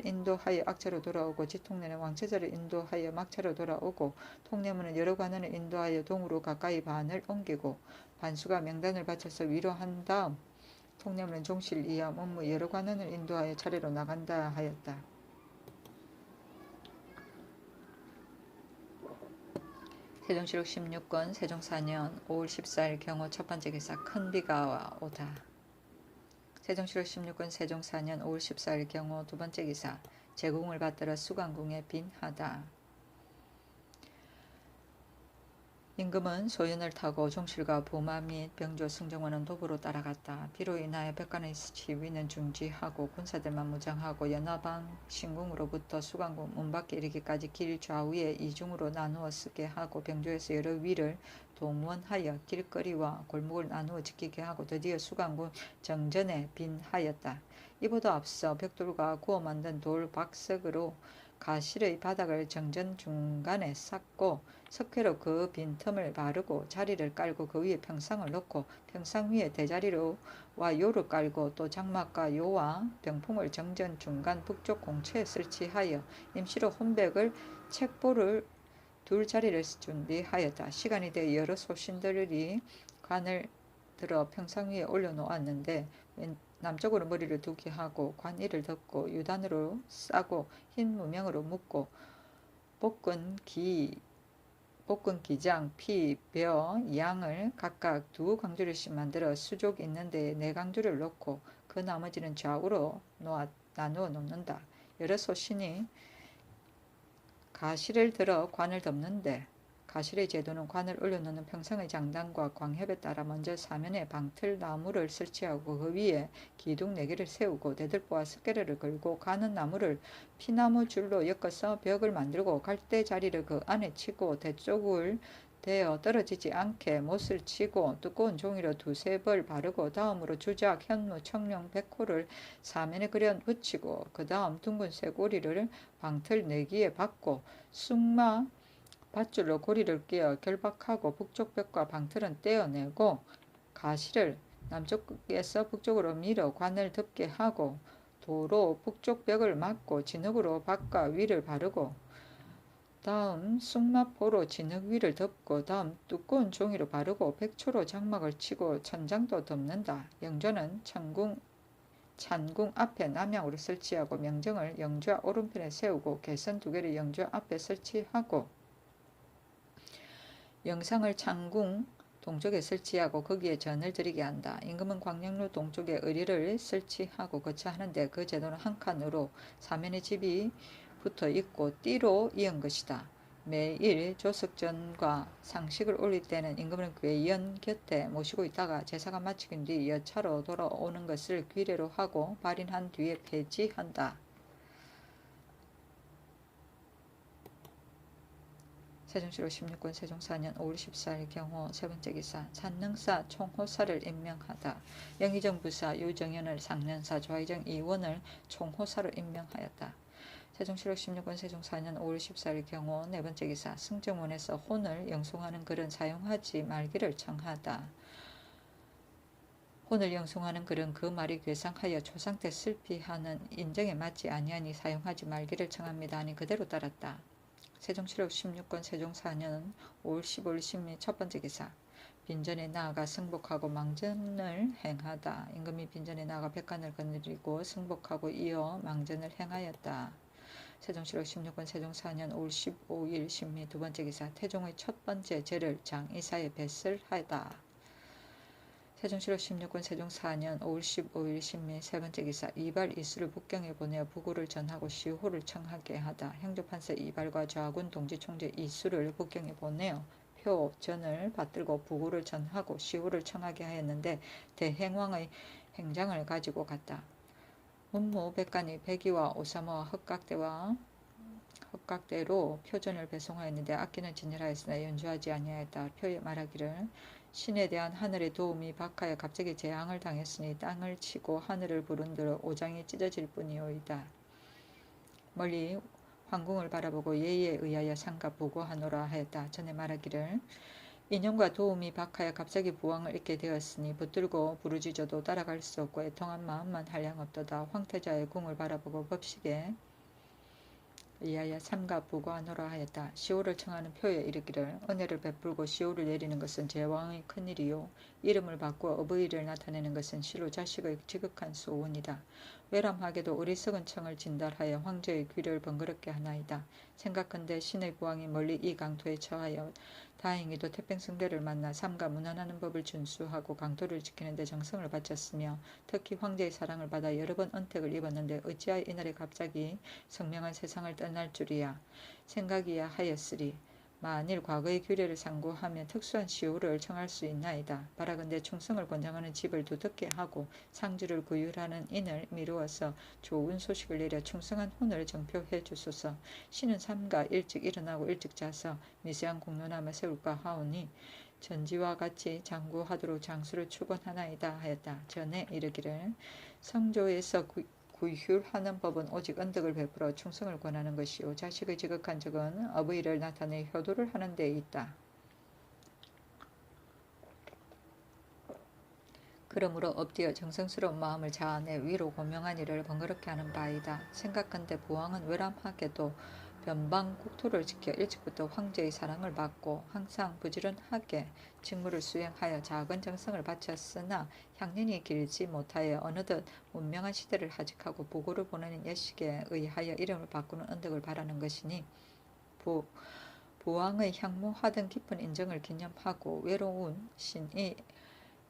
인도하여 악차로 돌아오고 지통내는 왕세자를 인도하여 막차로 돌아오고 통내문은 여러 관원을 인도하여 동으로 가까이 반을 옮기고 반수가 명단을 바쳐서 위로 한 다음 통내문은 종실 이하 문무 여러 관원을 인도하여 차례로 나간다 하였다. 세종시록 16권 세종 4년 5월 14일 경호 첫 번째 기사 큰 비가 오다. 세종시록 16권 세종 4년 5월 14일 경호 두 번째 기사 제궁을 받들어 수강궁에 빈하다. 임금은 소연을 타고 종실과 보마 및 병조 승정원은 도보로 따라갔다. 비로 인하여 백관의 시위는 중지하고 군사들만 무장하고 연화방 신궁으로부터 수강궁 문 밖에 이르기까지 길 좌우에 이중으로 나누어 쓰게 하고 병조에서 여러 위를 동원하여 길거리와 골목을 나누어 지키게 하고 드디어 수강궁 정전에 빈하였다. 이보다 앞서 벽돌과 구워 만든 돌 박석으로 가실의 바닥을 정전 중간에 쌓고 석회로 그 빈틈을 바르고 자리를 깔고 그 위에 평상을 놓고 평상 위에 대자리로와 요를 깔고 또 장막과 요와 병풍을 정전 중간 북쪽 공처에 설치하여 임시로 혼백을 책보를 둘 자리를 준비하였다. 시간이 되어 여러 소신들이 관을 들어 평상 위에 올려놓았는데 남쪽으로 머리를 두게 하고 관이를 덮고 유단으로 싸고 흰 무명으로 묶고 볶은 기장, 피, 벼, 양을 각각 2강주리씩 만들어 수족 있는 데에 4강주리를 놓고 그 나머지는 좌우로 나누어 놓는다. 여러 소신이 가시를 들어 관을 덮는데 가실의 제도는 관을 올려놓는 평상의 장단과 광협에 따라 먼저 사면에 방틀나무를 설치하고 그 위에 기둥 4개를 세우고 대들보와 석계를 걸고 가는 나무를 피나무 줄로 엮어서 벽을 만들고 갈대 자리를 그 안에 치고 대쪽을 대어 떨어지지 않게 못을 치고 두꺼운 종이로 2-3벌 바르고 다음으로 주작, 현무, 청룡, 백호를 사면에 그려 붙이고 그 다음 둥근 쇠고리를 방틀 4개에 박고 숙마 밧줄로 고리를 끼어 결박하고 북쪽 벽과 방틀은 떼어내고 가시를 남쪽에서 북쪽으로 밀어 관을 덮게 하고 도로 북쪽 벽을 막고 진흙으로 밖과 위를 바르고 다음 숙마포로 진흙 위를 덮고 다음 두꺼운 종이로 바르고 백초로 장막을 치고 천장도 덮는다. 영조는 찬궁 앞에 남향으로 설치하고 명정을 영주 오른편에 세우고 개선 2개를 영주 앞에 설치하고 영상을 창궁 동쪽에 설치하고 거기에 전을 드리게 한다. 임금은 광명루 동쪽에 의리를 설치하고 거처하는데 그 제도는 한 칸으로 사면에 집이 붙어 있고 띠로 이은 것이다. 매일 조석전과 상식을 올릴 때는 임금은 괴연 곁에 모시고 있다가 제사가 마치긴 뒤 여차로 돌아오는 것을 귀례로 하고 발인한 뒤에 폐지한다. 세종시로 16군 세종 4년 5월 14일 경호 세 번째 기사 산능사 총호사를 임명하다. 영의정 부사 유정현을 상련사 좌의정 이원을 총호사로 임명하였다. 세종시로 16군 세종 4년 5월 14일 경호 네 번째 기사 승정원에서 혼을 영송하는 글은 사용하지 말기를 청하다. 혼을 영송하는 글은 그 말이 괴상하여 조상 때 슬피하는 인정에 맞지 아니하니 사용하지 말기를 청합니다 하니 그대로 따랐다. 세종시로 16권 세종 4년 5월 15일 신미 첫 번째 기사 빈전에 나아가 승복하고 망전을 행하다. 임금이 빈전에 나아가 백관을 거느리고 승복하고 이어 망전을 행하였다. 세종시로 16권 세종 4년 5월 15일 신미 두 번째 기사 태종의 첫 번째 제를 장이사에 배설하다. 세종시로 16권 세종 4년 5월 15일 신미 세 번째 기사 이발 이수를 북경에 보내어 부고를 전하고 시호를 청하게 하다. 행조판서 이발과 좌군 동지총재 이수를 북경에 보내어 표전을 받들고 부고를 전하고 시호를 청하게 하였는데 대행왕의 행장을 가지고 갔다. 문무 백관이 백의와 오사모와 헛각대로 표전을 배송하였는데 악기는 진열하였으나 연주하지 아니하였다. 표에 말하기를 신에 대한 하늘의 도움이 박하여 갑자기 재앙을 당했으니 땅을 치고 하늘을 부른들 오장이 찢어질 뿐이오이다. 멀리 황궁을 바라보고 예의에 의하여 상가 보고하노라 하였다. 전에 말하기를 인연과 도움이 박하여 갑자기 부왕을 잊게 되었으니 붙들고 부르짖어도 따라갈 수 없고 애통한 마음만 한량없도다. 황태자의 궁을 바라보고 법식에 의하여 삼가 보고하노라 하였다. 시호를 청하는 표에 이르기를 은혜를 베풀고 시호를 내리는 것은 제왕의 큰일이요 이름을 바꾸어 어버이를 나타내는 것은 실로 자식의 지극한 소원이다. 외람하게도 어리석은 청을 진달하여 황제의 귀를 번거롭게 하나이다. 생각컨대 신의 부왕이 멀리 이 강토에 처하여 다행히도 태평승대를 만나 삼가 문안하는 법을 준수하고 강토를 지키는 데 정성을 바쳤으며 특히 황제의 사랑을 받아 여러 번 은택을 입었는데 어찌하여 이날에 갑자기 성명한 세상을 떠날 줄이야 생각이야 하였으리. 만일 과거의 규례를 상고하면 특수한 시호를 청할 수 있나이다. 바라건대 충성을 권장하는 집을 두텁게 하고 상주를 구휼하는 인을 미루어서 좋은 소식을 내려 충성한 혼을 정표해 주소서. 신은 삼가 일찍 일어나고 일찍 자서 미세한 공론함을 세울까 하오니 전지와 같이 장구하도록 장수를 축원하나이다 하였다. 전에 이르기를 성조에서 구휼하는 법은 오직 은덕을 베풀어 충성을 권하는 것이요 자식의 지극한 적은 어버이를 나타내 효도를 하는 데 있다. 그러므로 엎드려 정성스러운 마음을 자아내 위로 고명한 일을 번거롭게 하는 바이다. 생각컨대 부왕은 외람하게도 변방 국토를 지켜 일찍부터 황제의 사랑을 받고 항상 부지런하게 직무를 수행하여 작은 정성을 바쳤으나 향년이 길지 못하여 어느덧 문명한 시대를 하직하고 부고를 보내는 예식에 의하여 이름을 바꾸는 은덕을 바라는 것이니 부왕의 향무하던 깊은 인정을 기념하고 외로운 신이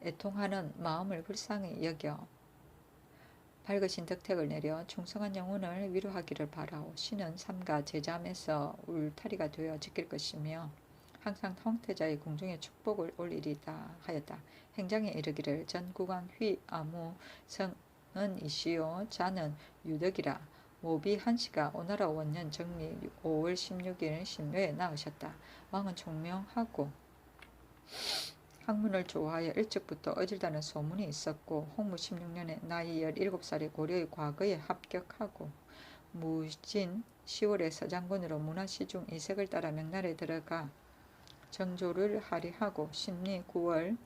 애통하는 마음을 불쌍히 여겨 밝으신 덕택을 내려 충성한 영혼을 위로하기를 바라오. 신은 삼가 제잠에서 울타리가 되어 지킬 것이며 항상 황태자의 궁중에 축복을 올리리다 하였다. 행장에 이르기를 전국왕 휘아무 성은 이시요 자는 유덕이라. 모비 한씨가 오나라 원년 정미 5월 16일 신묘에 낳으셨다. 왕은 총명하고 학문을 좋아하여 일찍부터 어질다는 소문이 있었고 홍무 16년에 나이 17살의 고려의 과거에 합격하고 무진 10월에 서장군으로 문화시중 이색을 따라 명나라에 들어가 정조를 할애하고 신리 9월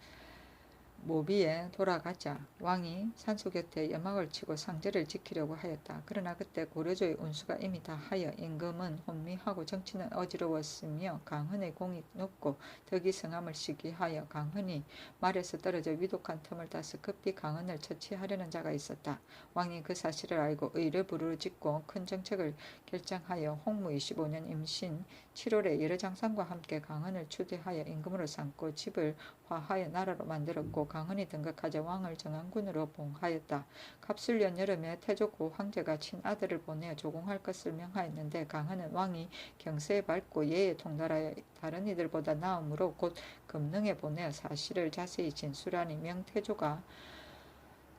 모비에 돌아가자 왕이 산소 곁에 염막을 치고 상제를 지키려고 하였다. 그러나 그때 고려조의 운수가 이미 다하여 임금은 혼미하고 정치는 어지러웠으며 강헌의 공이 높고 덕이 성함을 시기하여 강헌이 말에서 떨어져 위독한 틈을 따서 급히 강헌을 처치하려는 자가 있었다. 왕이 그 사실을 알고 의를 부르짖고 큰 정책을 결정하여 홍무 25년 임신 7월에 여러 장상과 함께 강헌을 추대하여 임금으로 삼고 집을 화하여 나라로 만들었고 강헌이 등극하자 왕을 정한군으로 봉하였다. 갑술년 여름에 태조고 황제가 친아들을 보내어 조공할 것을 명하였는데 강헌은 왕이 경세에 밝고 예에 통달하여 다른 이들보다 나음으로 곧 금능에 보내어 사실을 자세히 진술하니 명태조가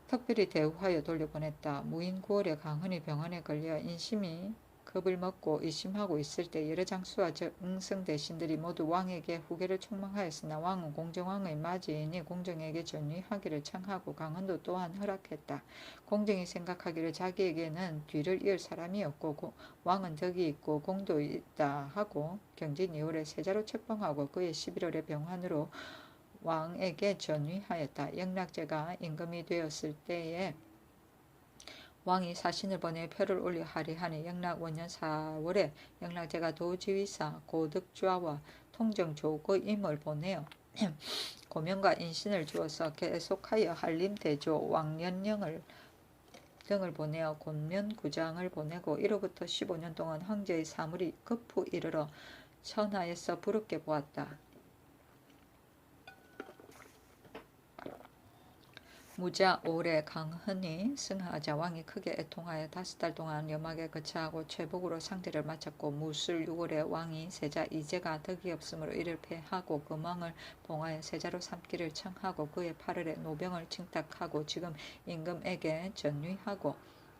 특별히 대우하여 돌려보냈다. 무인 9월에 강헌이 병원에 걸려 인심이 겁을 먹고 의심하고 있을 때 여러 장수와 응성 대신들이 모두 왕에게 후계를 촉망하였으나 왕은 공정왕의 맞이이니 공정에게 전위하기를 청하고 강헌도 또한 허락했다. 공정이 생각하기를 자기에게는 뒤를 이을 사람이 없고 왕은 덕이 있고 공도 있다 하고 경진 2월에 세자로 책봉하고 그의 11월에 병환으로 왕에게 전위하였다. 영락제가 임금이 되었을 때에 왕이 사신을 보내 표를 올려 하리하니 영락 5년 4월에 영락제가 도지휘사 고덕좌와 통정조거임을 보내어 고명과 인신을 주어서 계속하여 한림대조 왕년령을 등을 보내어 곤면구장을 보내고 1호부터 15년 동안 황제의 사물이 급후 이르러 천하에서 부럽게 보았다. 무자 5월에 강헌이 승하자 왕이 크게 애통하여 5달 동안 염하게 거처하고 최복으로 상대를 마쳤고 무술 6월에 왕이 세자 이제가 덕이 없으므로 이를 패하고 금왕을 봉하여 세자로 삼기를 청하고 그의 8월에 노병을 칭탁하고 지금 임금에게 전위하고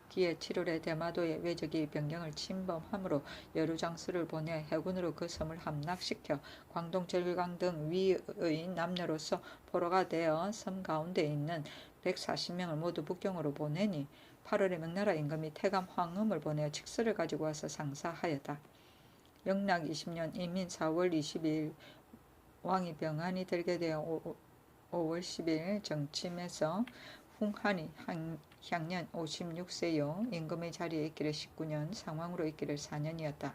기해 7월에 대마도의 외적이 병경을 침범함으로 여러 장수를 보내 해군으로 그 섬을 함락시켜 광동, 절강 등 위의 남녀로서 포로가 되어 섬 가운데 있는 140명을 모두 북경으로 보내니 8월에 명나라 임금이 태감 황음을 보내어 칙서를 가지고 와서 상사하였다. 영락 20년 임민 4월 20일 왕이 병환이 들게 되어 5월 10일 정침에서 훈한이 향년 56세요. 임금의 자리에 있기를 19년, 상왕으로 있기를 4년이었다.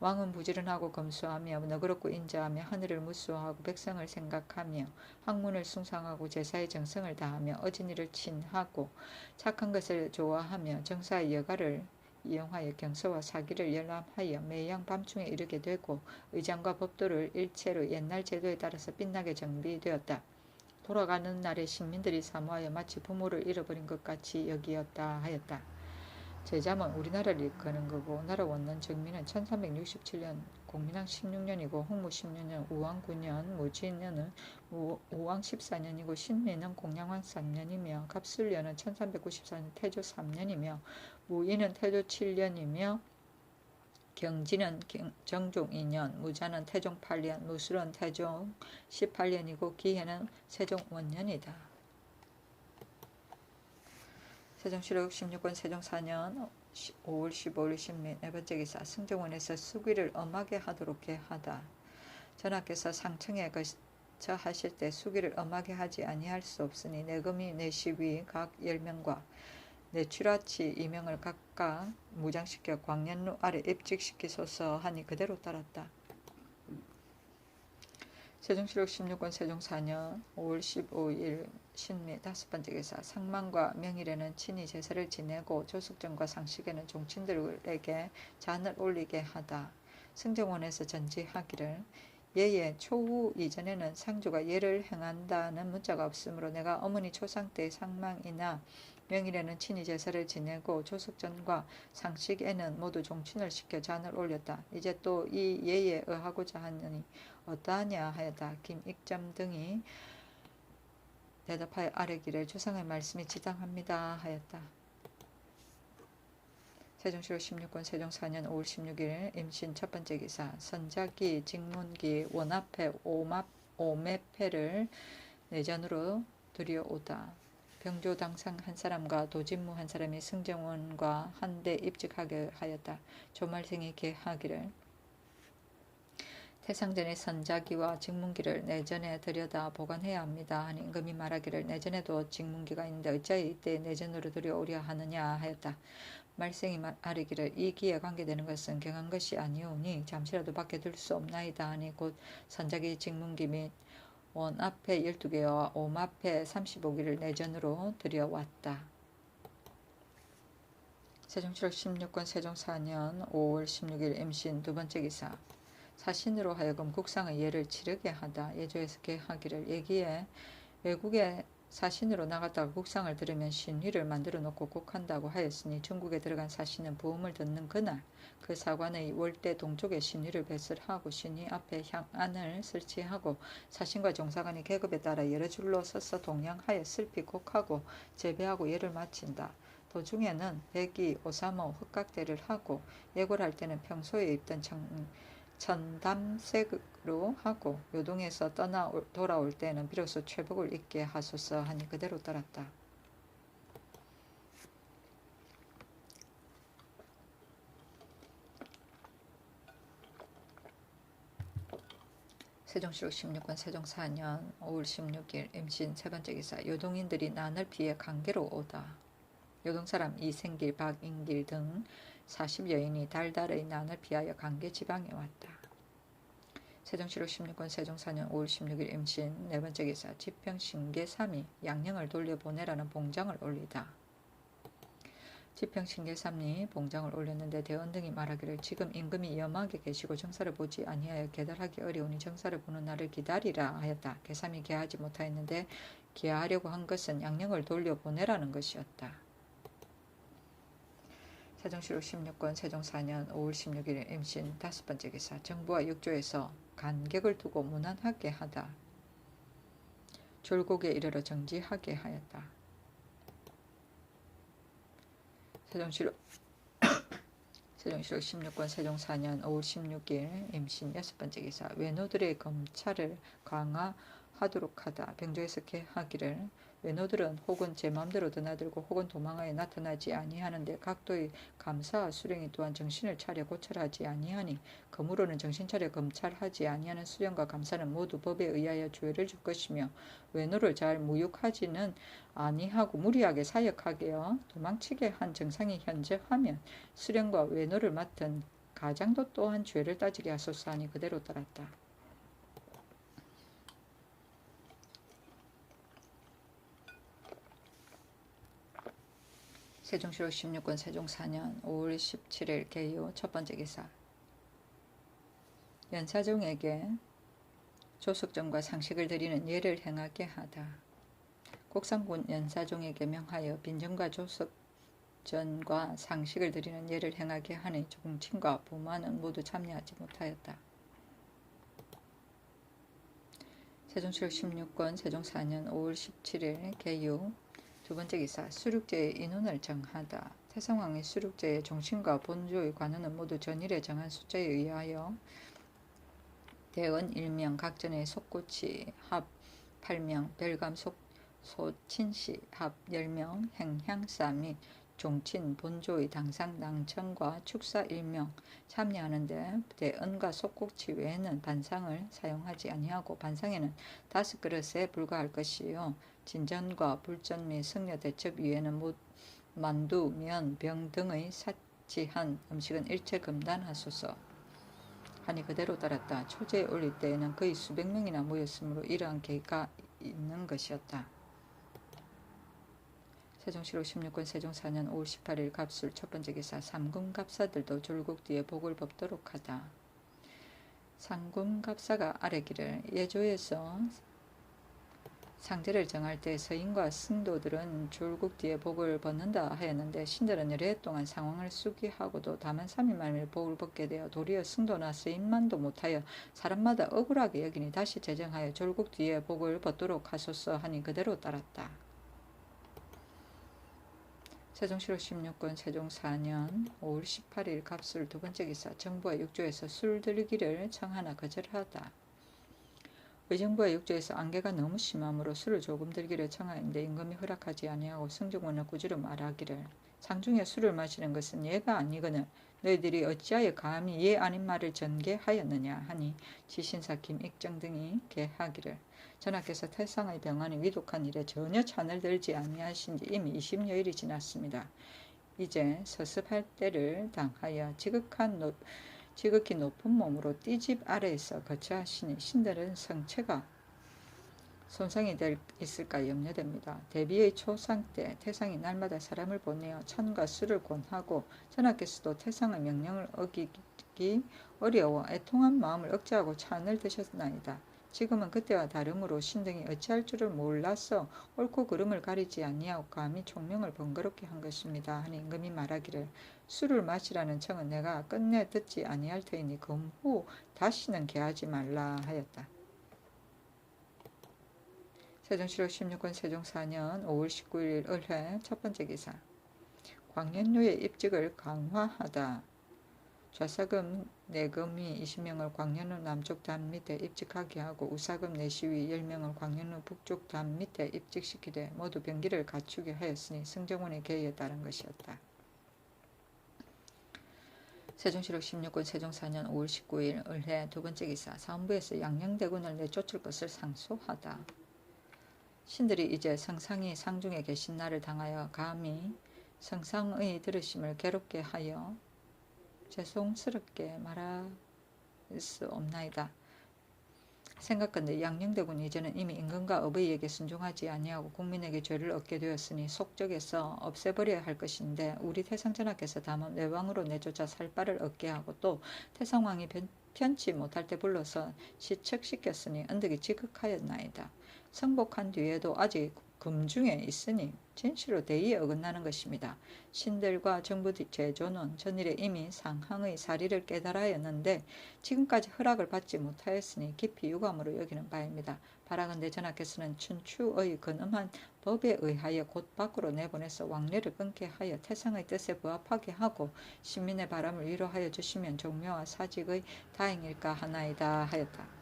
왕은 부지런하고 검소하며 너그럽고 인자하며 하늘을 무수하고 백성을 생각하며 학문을 숭상하고 제사의 정성을 다하며 어진 일을 친하고 착한 것을 좋아하며 정사의 여가를 이용하여 경서와 사기를 열람하여 매양 밤중에 이르게 되고 의장과 법도를 일체로 옛날 제도에 따라서 빛나게 정비되었다. 돌아가는 날에 식민들이 사모하여 마치 부모를 잃어버린 것 같이 여기었다 하였다. 제자문 우리나라를 일컫는 거고 나라 원년 정민은 1367년 공민왕 16년이고 홍무 16년 우왕 9년 무진년은 우왕 14년이고 신민은 공양왕 3년이며 갑술년은 1394년 태조 3년이며 무인은 태조 7년이며 경진은 정종 2년, 무자는 태종 8년, 무술은 태종 18년이고 기해는 세종 원년이다. 세종실록 16권 세종 4년 5월 15일 신민 네 번째 기사 승정원에서 수기를 엄하게 하도록 하다. 전하께서 상청에 거처하실 때 수기를 엄하게 하지 아니할 수 없으니 내금이 내 시위 각 10명과 내 취라치 2명을 각각 무장시켜 광년루 아래 입직시키소서 하니 그대로 따랐다. 세종실록 16권 세종 4년 5월 15일 신미 다섯 번째 기사 상만과 명일에는 친히 제사를 지내고 조숙전과 상식에는 종친들에게 잔을 올리게 하다. 승정원에서 전지하기를 예의 초후 이전에는 상주가 예를 행한다는 문자가 없으므로 내가 어머니 초상 때의 상망이나 명일에는 친히 제사를 지내고 조숙전과 상식에는 모두 종친을 시켜 잔을 올렸다. 이제 또 이 예에 의하고자 하느니 어떠하냐 하였다. 김익점 등이 대답하여 아뢰기를 조상의 말씀이 지당합니다 하였다. 세종실록 16권 세종 4년 5월 16일 임신 첫 번째 기사 선자기, 직문기, 원합회, 오매패를 내전으로 들여오다. 병조당상 한 사람과 도진무 한 사람이 승정원과 한데 입직하게 하였다. 조말생이 계하기를 태상전의 선자기와 직문기를 내전에 들여다 보관해야 합니다 하니 임금이 말하기를 내전에도 직문기가 있는데 어찌하여 이때 내전으로 들여오려 하느냐 하였다. 말생이 아뢰기를 이 기에 관계되는 것은 경한 것이 아니오니 잠시라도 밖에 둘 수 없나이다 하니 곧 선자기, 직문기 및 원앞에 12개와 오마패 35기를 내전으로 들여왔다. 세종실록 16권 세종 4년 5월 16일 임신 두 번째 기사 사신으로 하여금 국상의 예를 치르게 하다. 예조에서 계하기를 예기에 외국에 사신으로 나갔다가 국상을 들으면 신위를 만들어 놓고 곡한다고 하였으니 중국에 들어간 사신은 부음을 듣는 그날 그 사관의 월대 동쪽에 신위를 배설하고 신위 앞에 향안을 설치하고 사신과 종사관이 계급에 따라 여러 줄로 서서 동양하여 슬피 곡하고 재배하고 예를 마친다. 도중에는 백이 오사모 흑각대를 하고 예고를 할 때는 평소에 입던 천담색으로 하고 요동에서 돌아올 때는 비로소 최복을 입게 하소서 하니 그대로 따랐다. 세종시록 16권 세종 4년 5월 16일 임신 세번째 기사 요동인들이 난을 피해 강계로 오다. 요동사람 이생길, 박인길 등 40여인이 달달의 난을 피하여 강계 지방에 왔다. 세종시록 16권 세종 4년 5월 16일 임신 네번째 기사 지평신계 3이 양령을 돌려보내라는 봉장을 올리다. 지평신계 3이 봉장을 올렸는데 대원 등이 말하기를 지금 임금이 염하게 계시고 정사를 보지 아니하여 계달하기 어려우니 정사를 보는 날을 기다리라 하였다. 계삼이 계하지 못하였는데 계하려고 한 것은 양령을 돌려보내라는 것이었다. 세종시록 16권 세종 4년 5월 16일 임신 다섯번째 기사 정부와 육조에서 간격을 두고 무난하게 하다. 졸곡에 이르러 정지하게 하였다. 세종시록 16권 세종 4년 5월 16일 임신 여섯번째 기사 외노들의 검찰을 강화하도록 하다. 병조에서 계하기를 외노들은 혹은 제 맘대로 드나들고 혹은 도망하여 나타나지 아니하는데 각도의 감사와 수령이 또한 정신을 차려 고찰하지 아니하니 그러므로는 정신 차려 검찰하지 아니하는 수령과 감사는 모두 법에 의하여 조회를 줄 것이며 외노를 잘 무육하지는 아니하고 무리하게 사역하게요 도망치게 한 정상이 현저하면 수령과 외노를 맡은 가장도 또한 죄를 따지게 하소서 하니 그대로 따랐다. 세종시록 16권 세종 4년 5월 17일 개요 첫번째 기사 연사종에게 조석전과 상식을 드리는 예를 행하게 하다. 곡상군 연사종에게 명하여 빈정과 조석전과 상식을 드리는 예를 행하게 하니 종친과 부마는 모두 참여하지 못하였다. 세종시록 16권 세종 4년 5월 17일 개요 두번째 기사 수륙제의 인원을 정하다. 태성왕의 수륙제의 종친과 본조의 관원은 모두 전일에 정한 숫자에 의하여 대원 1명, 각전의 속고치 합 8명, 별감 소친시 합 10명, 행향사 및 종친 본조의 당상 낭천과 축사 1명 참여하는데 대언과 속고치 외에는 반상을 사용하지 아니하고 반상에는 5그릇에 불과할 것이요 진전과 불전 및 승려 대첩 위에는 만두, 면, 병 등의 사치한 음식은 일체 금단하소서 하니 그대로 따랐다. 초제에 올릴 때에는 거의 수백 명이나 모였으므로 이러한 계가 있는 것이었다. 세종시록 16권 세종 4년 5월 18일 갑술 첫번째 기사 삼군갑사들도 졸국 뒤에 복을 법도록 하다. 삼군갑사가 아뢰기를 예조에서 상제를 정할 때 서인과 승도들은 졸국 뒤에 복을 벗는다 하였는데 신들은 여러 해 동안 상황을 수기하고도 다만 3일 만에 복을 벗게 되어 도리어 승도나 서인만도 못하여 사람마다 억울하게 여기니 다시 제정하여 졸국 뒤에 복을 벗도록 하소서 하니 그대로 따랐다. 세종시록 16권 세종 4년 5월 18일 갑술 두번째 기사 정부와 육조에서 술 들기를 청하나 거절하다. 의정부와 육조에서 안개가 너무 심하므로 술을 조금 들기를 청하였는데 임금이 허락하지 아니하고 승정원은 꾸지로 말하기를 상중에 술을 마시는 것은 예가 아니거늘 너희들이 어찌하여 감히 예 아닌 말을 전개하였느냐 하니 지신사 김익정 등이 계하기를 전하께서 태상의 병환이 위독한 일에 전혀 찬을 들지 아니하신 지 이미 20여일이 지났습니다. 이제 서습할 때를 당하여 지극히 높은 몸으로 띠집 아래에서 거처하시니 신들은 성체가 손상이 있을까 염려됩니다. 대비의 초상 때 태상이 날마다 사람을 보내어 찬과 술을 권하고 전하께서도 태상의 명령을 어기기 어려워 애통한 마음을 억제하고 찬을 드셨나이다. 지금은 그때와 다름으로 신등이 어찌할 줄을 몰라서 옳고 그름을 가리지 아니하고 감히 총명을 번거롭게 한 것입니다. 하니 임금이 말하기를 술을 마시라는 청은 내가 끝내 듣지 아니할 터이니 금후 다시는 계하지 말라 하였다. 세종시록 16권 세종 4년 5월 19일 을회 첫번째 기사 광년루의 입직을 강화하다. 좌사금 내금이 20명을 광년루 남쪽 담 밑에 입직하게 하고 우사금 내시위 10명을 광년루 북쪽 담 밑에 입직시키되 모두 병기를 갖추게 하였으니 승정원의 계획에 따른 것이었다. 세종시록 16군 세종 4년 5월 19일 을해 두 번째 기사. 사헌부에서 양녕대군을 내쫓을 것을 상소하다. 신들이 이제 성상이 상중에 계신 날을 당하여 감히 성상의 들으심을 괴롭게 하여 죄송스럽게 말할 수 없나이다. 생각건대 양녕대군이 이제는 이미 임금과 어버이에게 순종하지 아니하고 국민에게 죄를 얻게 되었으니 속적에서 없애버려야 할 것인데 우리 태상전하께서 다만 외왕으로 내쫓아 살바를 얻게 하고 또 태상왕이 편치 못할 때 불러서 시책시켰으니 은덕이 지극하였나이다. 성복한 뒤에도 아직 금중에 있으니 진실로 대의에 어긋나는 것입니다. 신들과 정부 제조는 전일에 이미 상항의 사리를 깨달아였는데 지금까지 허락을 받지 못하였으니 깊이 유감으로 여기는 바입니다. 바라건대 전하께서는 춘추의 근엄한 법에 의하여 곧 밖으로 내보내서 왕래를 끊게 하여 태상의 뜻에 부합하게 하고 신민의 바람을 위로하여 주시면 종묘와 사직의 다행일까 하나이다 하였다.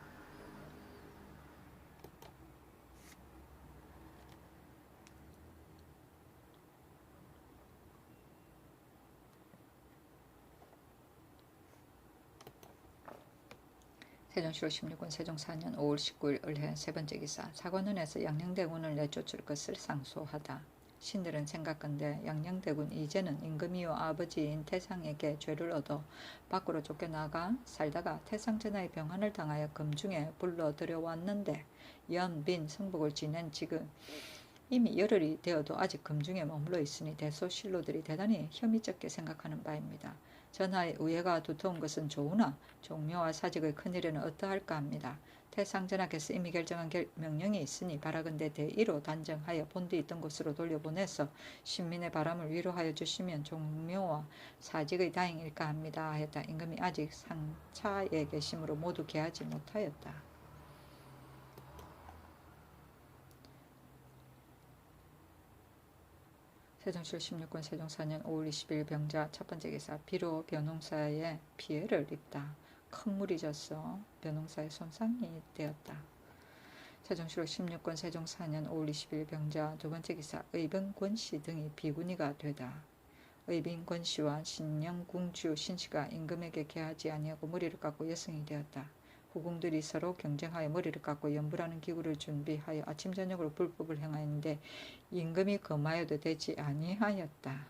세종시록 16군 세종 4년 5월 19일 을해 세 번째 기사. 사관원에서 양녕대군을 내쫓을 것을 상소하다. 신들은 생각건대 양녕대군 이제는 임금이요 아버지인 태상에게 죄를 얻어 밖으로 쫓겨나가 살다가 태상전하의 병환을 당하여 금중에 불러들여왔는데 연, 빈, 성복을 지낸 지금 이미 열흘이 되어도 아직 금중에 머물러 있으니 대소신로들이 대단히 혐의적게 생각하는 바입니다. 전하의 우애가 두터운 것은 좋으나 종묘와 사직의 큰일에는 어떠할까 합니다. 태상전하께서 이미 결정한 명령이 있으니 바라건대 대의로 단정하여 본디 있던 곳으로 돌려보내서 신민의 바람을 위로하여 주시면 종묘와 사직의 다행일까 합니다 하였다. 임금이 아직 상차에 계심으로 모두 개하지 못하였다. 세종시록 16군 세종 4년 5월 20일 병자 첫 번째 기사. 비로 벼농사에 피해를 입다. 큰 물이 져서 벼농사에 손상이 되었다. 세종시록 16군 세종 4년 5월 20일 병자 두 번째 기사. 의병 권씨 등이 비군이가 되다. 의빈 권씨와 신영궁주 신씨가 임금에게 개하지 아니하고 머리를 깎고 여성이 되었다. 후궁들이 서로 경쟁하여 머리를 깎고 연불하는 기구를 준비하여 아침 저녁으로 불법을 행하였는데 임금이 금하여도 되지 아니하였다.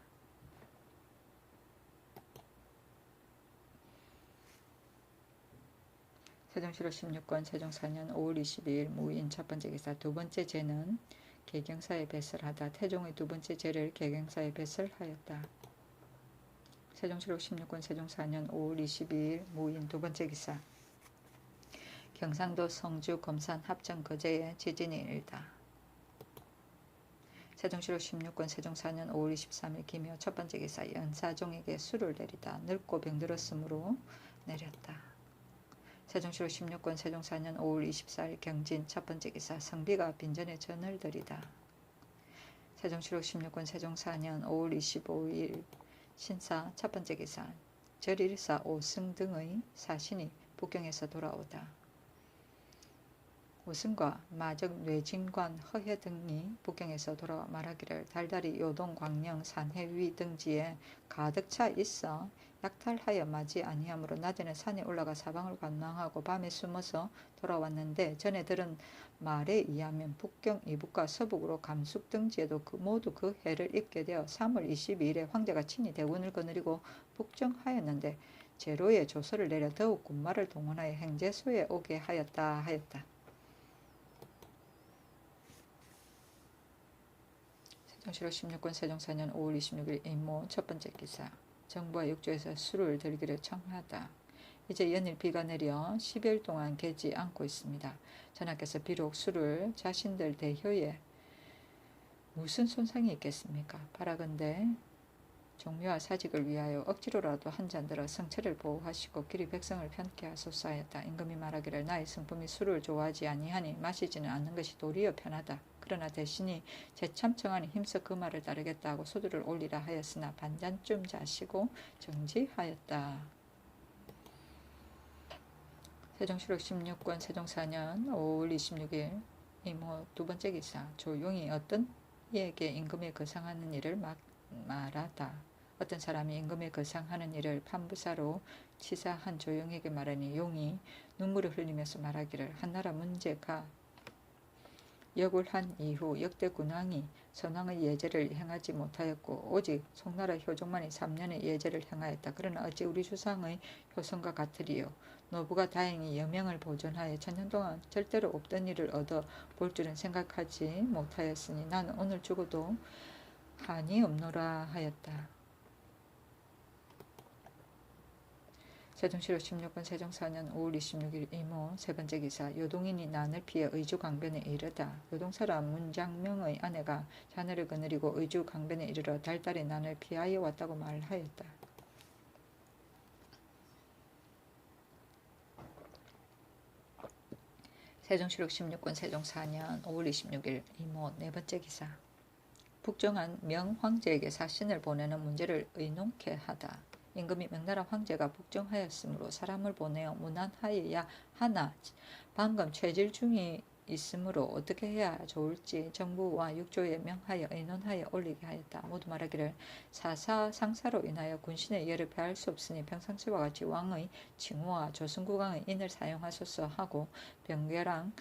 세종시록 16권 세종 4년 5월 22일 무인 첫 번째 기사. 두 번째 죄는 개경사에 배설하다. 태종의 두 번째 죄를 개경사에 배설하였다. 세종시록 16권 세종 4년 5월 22일 무인 두 번째 기사. 경상도 성주 검산 합정 거제에 지진이 일다. 세종시록 16권 세종 4년 5월 23일 기묘 첫 번째 기사. 연사종에게 수를 내리다. 늙고 병들었으므로 내렸다. 세종시록 16권 세종 4년 5월 24일 경진 첫 번째 기사. 성비가 빈전에 전을 들이다. 세종시록 16권 세종 4년 5월 25일 신사 첫 번째 기사. 절일사 오승 등의 사신이 북경에서 돌아오다. 오승과 마적 뇌진관 허해 등이 북경에서 돌아와 말하기를 달달이 요동 광령 산해 위 등지에 가득 차 있어 약탈하여 맞이 아니하므로 낮에는 산에 올라가 사방을 관망하고 밤에 숨어서 돌아왔는데 전에 들은 말에 의하면 북경 이북과 서북으로 감숙 등지에도 모두 그 해를 입게 되어 3월 22일에 황제가 친히 대군을 거느리고 북정하였는데 제로의 조서를 내려 더욱 군마를 동원하여 행제소에 오게 하였다. 세종시록 16권 세종 4년 5월 26일 임모 첫 번째 기사. 정부와 육조에서 수를 들기를 청하다. 이제 연일 비가 내려 10일 동안 개지 않고 있습니다. 전하께서 비록 수를 자신들 대효에 무슨 손상이 있겠습니까? 바라건대 종묘와 사직을 위하여 억지로라도 한 잔 들어 성체를 보호하시고 길이 백성을 편케 하소서 하였다. 임금이 말하기를 나의 성품이 술을 좋아하지 아니하니 마시지는 않는 것이 도리어 편하다. 그러나 대신이 제 참청하니 힘써 그 말을 따르겠다 하고 소두를 올리라 하였으나 반잔쯤 자시고 정지하였다. 세종실록 16권 세종 4년 5월 26일 이모 두 번째 기사 조용히 어떤 이에게 임금에 거상하는 일을 말하다. 어떤 사람이 임금에 거상하는 일을 판부사로 치사한 조용에게 말하니 용이 눈물을 흘리면서 말하기를 한나라 문제가 역을 한 이후 역대 군왕이 선왕의 예제를 행하지 못하였고 오직 송나라 효종만이 3년의 예제를 행하였다. 그러나 어찌 우리 주상의 효성과 같으리요. 노부가 다행히 여명을 보존하여 천년 동안 절대로 없던 일을 얻어 볼 줄은 생각하지 못하였으니 나는 오늘 죽어도 한이 없노라 하였다. 세종실록 16권 세종 4년 5월 26일 이모 세 번째 기사 요동인이 난을 피해 의주강변에 이르다. 요동사람 문장명의 아내가 자네를 거느리고 의주강변에 이르러 달달이 난을 피하여 왔다고 말하였다. 세종실록 16권 세종 4년 5월 26일 이모 네 번째 기사 북정한 명황제에게 사신을 보내는 문제를 의논케 하다. 임금이 명나라 황제가 북정하였으므로 사람을 보내어 문안하여야 하나 방금 채질 중이 있으므로 어떻게 해야 좋을지 정부와 육조에 명하여 의논하여 올리게 하였다. 모두 말하기를 상사로 인하여 군신의 예를 패할 수 없으니 평상시와 같이 왕의 칭호와 조선국왕의 인을 사용하소서 하고 병계랑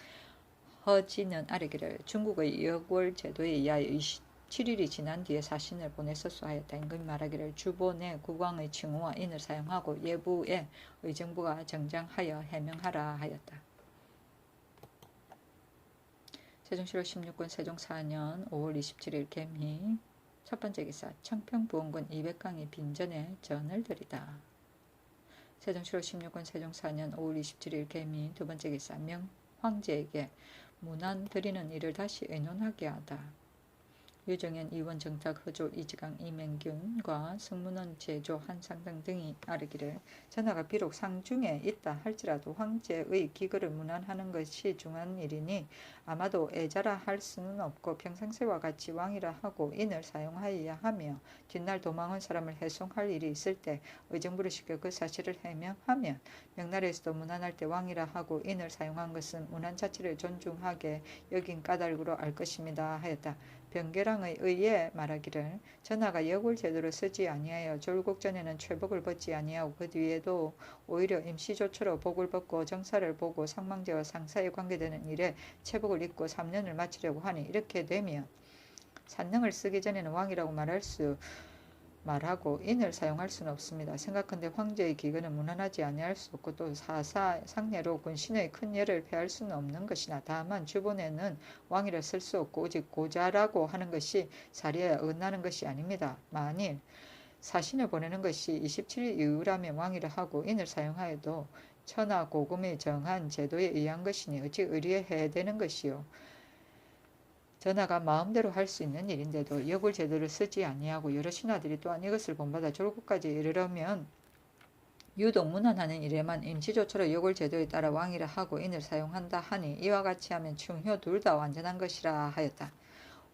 허지는 아뢰기를 중국의 역월 제도에 의하여 7일이 지난 뒤에 사신을 보내소서 하였다. 임금이 말하기를 주본의 국왕의 칭호와 인을 사용하고 예부의 의정부가 정장하여 해명하라 하였다. 세종실록 16권 세종 4년 5월 27일 개미 첫 번째 기사 청평부원군 200강이 빈전에 전을 드리다. 세종실록 16권 세종 4년 5월 27일 개미 두 번째 기사 명황제에게 문안 드리는 일을 다시 의논하게 하다. 유정현, 이원, 정탁, 허조, 이지강, 이맹균과 승문원, 제조, 한상등 등이 아뢰기를 전하가 비록 상중에 있다 할지라도 황제의 기거를 문안하는 것이 중한 일이니 아마도 애자라 할 수는 없고 평상시와 같이 왕이라 하고 인을 사용하여야 하며 뒷날 도망한 사람을 해송할 일이 있을 때 의정부를 시켜 그 사실을 해명하면 명나라에서도 문안할 때 왕이라 하고 인을 사용한 것은 문안 자체를 존중하게 여긴 까닭으로 알 것입니다 하였다. 병계랑의 의에 말하기를 전하가 역을 제대로 쓰지 아니하여 졸국 전에는 최복을 벗지 아니하고 그 뒤에도 오히려 임시조처로 복을 벗고 정사를 보고 상망제와 상사에 관계되는 일에 체복을 입고 3년을 마치려고 하니 이렇게 되면 산능을 쓰기 전에는 왕이라고 말하고 인을 사용할 수는 없습니다. 생각한데 황제의 기근은 무난하지 아니할 수 없고 또 상례로 군신의 큰 예를 패할 수는 없는 것이나 다만 주본에는 왕이라 쓸 수 없고 오직 고자라고 하는 것이 사리에 어긋나는 것이 아닙니다. 만일 사신을 보내는 것이 27일 이후라면 왕이라 하고 인을 사용하여도 천하 고금이 정한 제도에 의한 것이니 어찌 의리해야 되는 것이요. 전하가 마음대로 할 수 있는 일인데도 역을 제대로 쓰지 아니하고 여러 신하들이 또한 이것을 본받아 졸국까지 이르려면 유독 문안하는 일에만 임시조처로 역을 제도에 따라 왕이라 하고 인을 사용한다 하니 이와 같이 하면 충효 둘 다 완전한 것이라 하였다.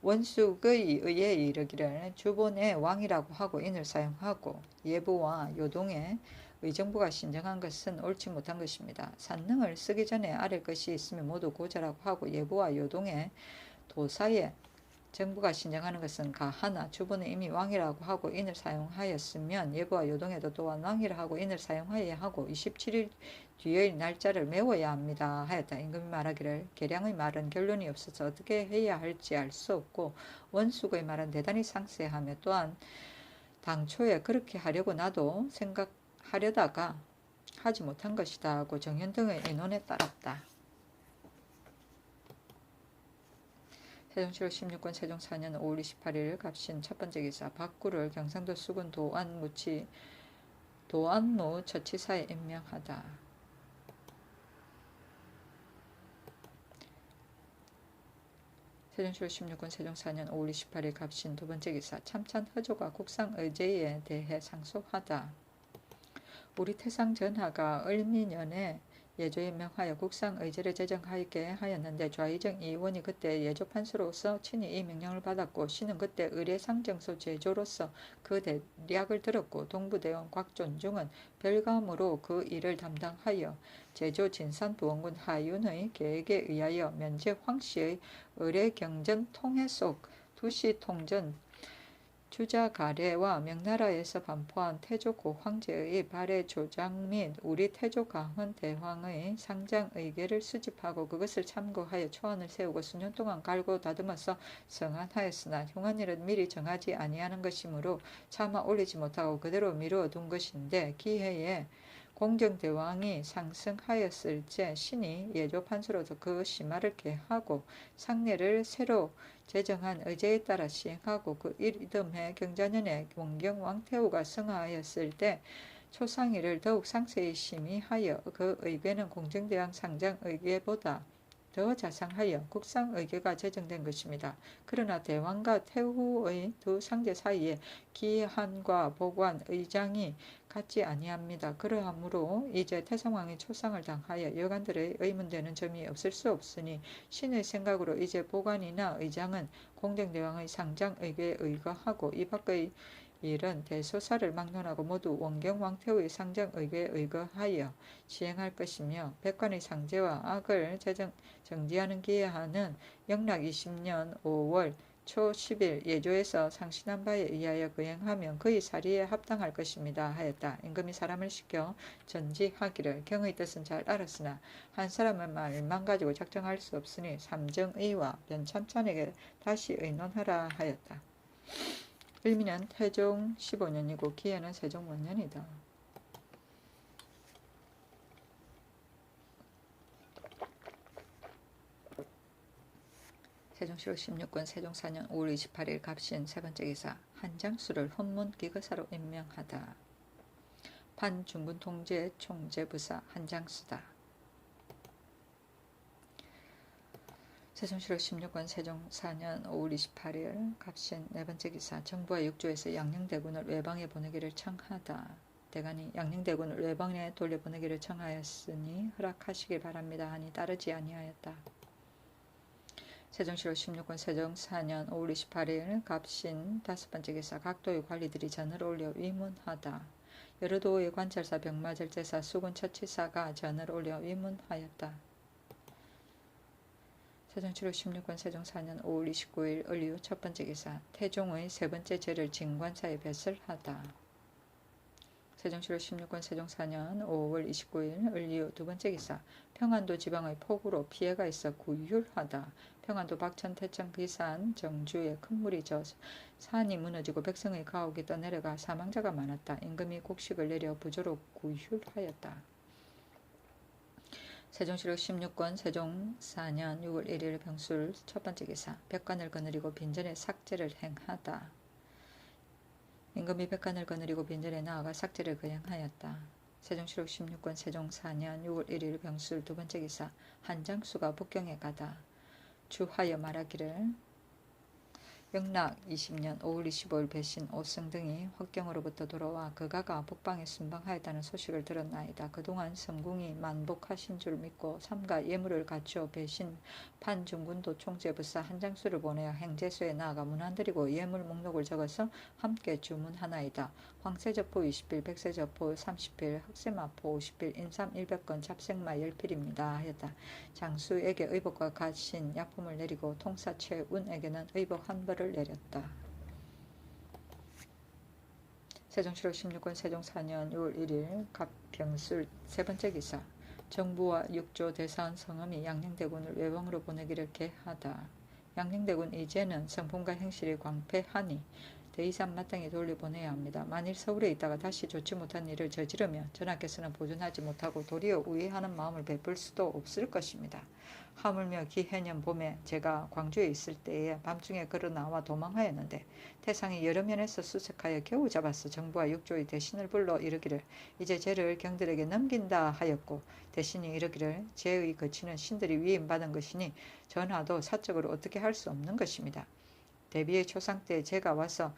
원숙의 의에 이르기를 주본에 왕이라고 하고 인을 사용하고 예부와 요동에 의정부가 신정한 것은 옳지 못한 것입니다. 산능을 쓰기 전에 아랠 것이 있으면 모두 고자라고 하고 예부와 요동에 도사에 정부가 신정하는 것은 가하나 주본에 이미 왕이라고 하고 인을 사용하였으면 예부와 요동에도 또한 왕이라 하고 인을 사용하여야 하고 27일 뒤의 날짜를 메워야 합니다 하였다. 임금이 말하기를 계량의 말은 결론이 없어서 어떻게 해야 할지 알 수 없고 원숙의 말은 대단히 상세하며 또한 당초에 그렇게 하려고 나도 생각하려다가 하지 못한 것이다 하고 정현 등의 의논에 따랐다. 세종실록 16권 세종 4년 5월 28일 갑신 첫 번째 기사 박구를 경상도 수군 도안무 처치사에 임명하다. 세종시로 16군 세종 4년 5월 28일 갑신 두 번째 기사 참찬 허조가 국상 의제에 대해 상소하다. 우리 태상 전하가 을미년에 예조에 명하여 국상 의제를 제정하게 하였는데 좌의정 이의원이 그때 예조 판수로서 친히 이 명령을 받았고 신은 그때 의례상정소 제조로서 그 대략을 들었고 동부대원 곽존중은 별감으로 그 일을 담당하여 제조 진산부원군 하윤의 계획에 의하여 면제 황씨의 의례경전 통해 속 두시 통전 주자가래와 명나라에서 반포한 태조 고황제의 발해 조장 및 우리 태조 강헌 대왕의 상장 의궤를 수집하고 그것을 참고하여 초안을 세우고 수년 동안 갈고 다듬어서 성안하였으나 흉한 미리 정하지 아니하는 것이므로 차마 올리지 못하고 그대로 미루어 둔 것인데 기해에 공정대왕이 상승하였을제 신이 예조 판서로서 그 심화를 개하고 상례를 새로 제정한 의제에 따라 시행하고 그 이듬해 경자년에 원경 왕태후가 승하하였을 때 초상의를 더욱 상세히 심의하여 그 의궤는 공정대왕 상장 의궤보다 더 자상하여 국상 의궤가 제정된 것입니다. 그러나 대왕과 태후의 두 상제 사이에 기한과 보관 의장이 같지 아니합니다. 그러하므로 이제 태성왕이 초상을 당하여 여관들의 의문되는 점이 없을 수 없으니 신의 생각으로 이제 보관이나 의장은 공정대왕의 상장 의궤에 의거하고 이 밖의 일은 대소사를 막론하고 모두 원경 왕태후의 상장 의궤에 의거하여 시행할 것이며 백관의 상제와 악을 정지하는 기한은 영락 20년 5월 초 10일 예조에서 상신한 바에 의하여 거행하면 그의 사리에 합당할 것입니다 하였다. 임금이 사람을 시켜 전지하기를 경의 뜻은 잘 알았으나 한 사람의 말만 가지고 작정할 수 없으니 삼정의와 변참찬에게 다시 의논하라 하였다. 을미년 태종 15년이고 기해는 세종 원년이다. 세종시로 16군 세종 4년 5월 28일 갑신 세 번째 기사 한장수를 혼문 기거사로 임명하다. 판중군 통제 총제부사 한장수다. 세종시로 16군 세종 4년 5월 28일 갑신 네 번째 기사 정부와 육조에서 양녕대군을 외방에 보내기를 청하다. 대간이 양녕대군을 외방에 돌려보내기를 청하였으니 허락하시길 바랍니다 하니 따르지 아니하였다. 세종시로 16군 세종 4년 5월 28일 갑신 다섯 번째 기사 각도의 관리들이 전을 올려 위문하다. 여러 도의 관찰사 병마절제사 수군 처치사가 전을 올려 위문하였다. 세종시로 16군 세종 4년 5월 29일 을유 첫 번째 기사 태종의 세 번째 제를 진관사에 배설하다. 세종시로 16군 세종 4년 5월 29일 을유 두 번째 기사 평안도 지방의 폭우로 피해가 있어 구휼하다. 평안도 박천 태천 기산 정주에 큰 물이 져 산이 무너지고 백성의 가옥이 떠내려가 사망자가 많았다. 임금이 곡식을 내려 부조로 구휼하였다. 세종시로 16권 세종 4년 6월 1일 병술 첫 번째 기사 백관을 거느리고 빈전에 삭제를 행하다. 임금이 백관을 거느리고 빈전에 나아가 삭제를 거행하였다. 세종시로 16권 세종 4년 6월 1일 병술 두 번째 기사 한장수가 북경에 가다. 주하여 말하기를 영락 20년 5월 25일 배신 오승 등이 확경으로부터 돌아와 그가가 북방에 순방하였다는 소식을 들었나이다. 그동안 성궁이 만복하신 줄 믿고 삼가 예물을 갖추어 배신 판중군도 총제부사 한장수를 보내어 행제소에 나아가 문안드리고 예물 목록을 적어서 함께 주문하나이다. 황새저포 20필, 백새저포 30필, 흑새마포 50필, 인삼 100건, 잡생마 10필입니다 하였다. 장수에게 의복과 같신 약품을 내리고 통사 최운에게는 의복 한 벌을 내렸다. 세종시로 16권 세종 4년 6월 1일 갑병술 세 번째 기사 정부와 육조 대사원 성함이 양녕대군을 외방으로 보내기를 계하다. 양녕대군 이제는 성품과 행실이 광패하니 대이산 마땅히 돌려보내야 합니다. 만일 서울에 있다가 다시 좋지 못한 일을 저지르면 전하께서는 보존하지 못하고 도리어 우애하는 마음을 베풀 수도 없을 것입니다. 하물며 기해년 봄에 제가 광주에 있을 때에 밤중에 걸어 나와 도망하였는데 태상이 여러 면에서 수색하여 겨우 잡아서 정부와 육조의 대신을 불러 이르기를 이제 죄를 경들에게 넘긴다 하였고 대신이 이르기를 죄의 거치는 신들이 위임받은 것이니 전하도 사적으로 어떻게 할 수 없는 것입니다. 대비의 초상 때 제가 와서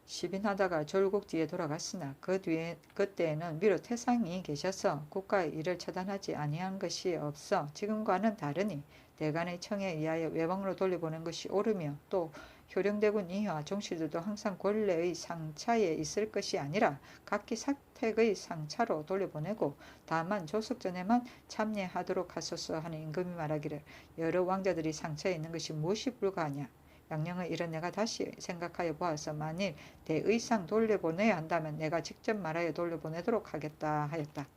시빈하다가 졸국 뒤에 돌아갔으나 그때에는 비록 태상이 계셔서 국가의 일을 처단하지 아니한 것이 없어 지금과는 다르니 대간의 청에 의하여 외방으로 돌려보낸 것이 옳으며 또 효령대군 이하 종실들도 항상 권례의 상차에 있을 것이 아니라 각기 사택의 상차로 돌려보내고 다만 조석 전에만 참례하도록 하소서 하는 임금이 말하기를 여러 왕자들이 상차에 있는 것이 무엇이 불가하냐. 양령의 일은 내가 다시 생각하여 보아서 만일 대의상 돌려보내야 한다면 내가 직접 말하여 돌려보내도록 하겠다 하였다.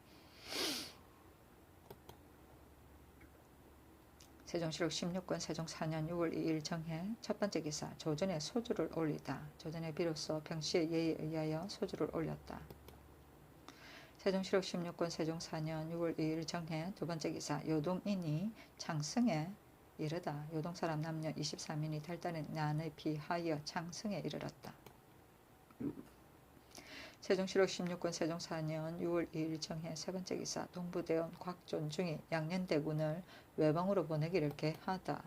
세종실록 16권 세종 4년 6월 2일 정해 첫 번째 기사 조전에 소주를 올리다. 조전에 비로소 병시의 예에 의하여 소주를 올렸다. 세종실록 16권 세종 4년 6월 2일 정해 두 번째 기사 요동인이 창승에 이르다. 요동사람 남녀 23인이 달달한 난을 피하여 창승에 이르렀다. 세종실록 16권 세종 4년 6월 2일 정해 세 번째 기사 동부대원 곽존중이 양녕대군을 외방으로 보내기를 계하다.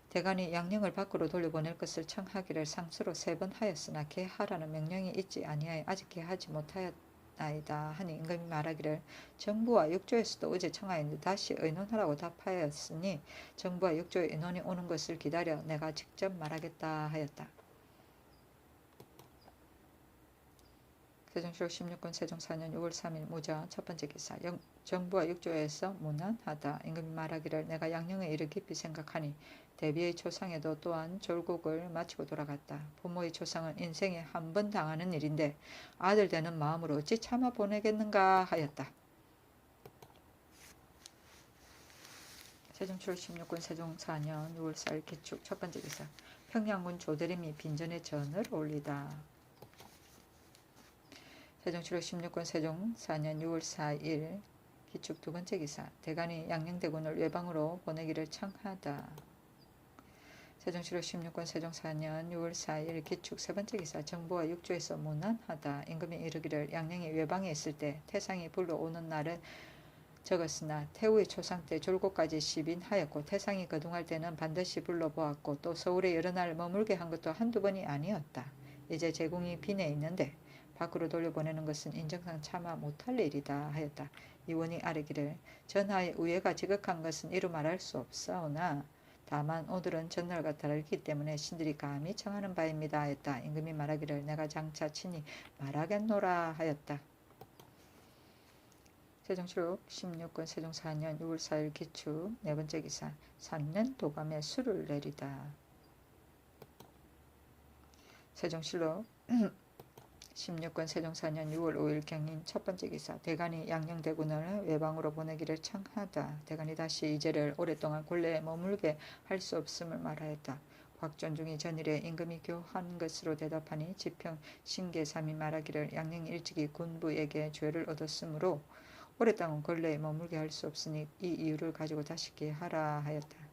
대간이 양녕을 밖으로 돌려보낼 것을 청하기를 상수로 3번 하였으나 계하라는 명령이 있지 아니하여 아직 계하지 못하였나이다 하니 임금이 말하기를 정부와 육조에서도 어제 청하였는데 다시 의논하라고 답하였으니 정부와 육조의 의논이 오는 것을 기다려 내가 직접 말하겠다 하였다. 세종실록 16권 세종 4년 6월 3일 무저 첫 번째 기사 정부와 육조에서 무난하다. 임금이 말하기를 내가 양녕의 일을 깊이 생각하니 대비의 초상에도 또한 졸국을 마치고 돌아갔다. 부모의 초상은 인생에 한 번 당하는 일인데 아들 되는 마음으로 어찌 참아 보내겠는가 하였다. 세종실록 16권 세종 4년 6월 4일 기축 첫 번째 기사 평양군 조대림이 빈전에 전을 올리다. 세종실록 16권 세종 4년 6월 4일 기축 두 번째 기사 대간이 양녕대군을 외방으로 보내기를 청하다. 세종실록 16권 세종 4년 6월 4일 기축 세 번째 기사 정부와 육조에서 무난하다. 임금이 이르기를 양녕이 외방에 있을 때 태상이 불러오는 날을 적었으나 태후의 초상 때 졸고까지 시빈하였고 태상이 거둥할 때는 반드시 불러보았고 또 서울에 여러 날 머물게 한 것도 한두 번이 아니었다. 이제 제궁이 빈에 있는데 밖으로 돌려보내는 것은 인정상 차마 못할 일이다 하였다. 이원이 아뢰기를 전하의 우애가 지극한 것은 이루 말할 수 없사오나 다만 오늘은 전날과 다르기 때문에 신들이 감히 청하는 바입니다 하였다. 임금이 말하기를 내가 장차 친히 말하겠노라 하였다. 세종실록 16권 세종 4년 6월 4일 기축 네 번째 기사 산낸 도감에 수를 내리다. 세종실록 16권 세종 4년 6월 5일 경인 첫 번째 기사 대간이 양녕대군을 외방으로 보내기를 청하다. 대간이 다시 이제를 오랫동안 곤례에 머물게 할 수 없음을 말하였다. 곽존중이 전일에 임금이 교한 것으로 대답하니 지평 신계삼이 말하기를 양녕이 일찍이 군부에게 죄를 얻었으므로 오랫동안 곤례에 머물게 할 수 없으니 이 이유를 가지고 다시 계하라 하였다.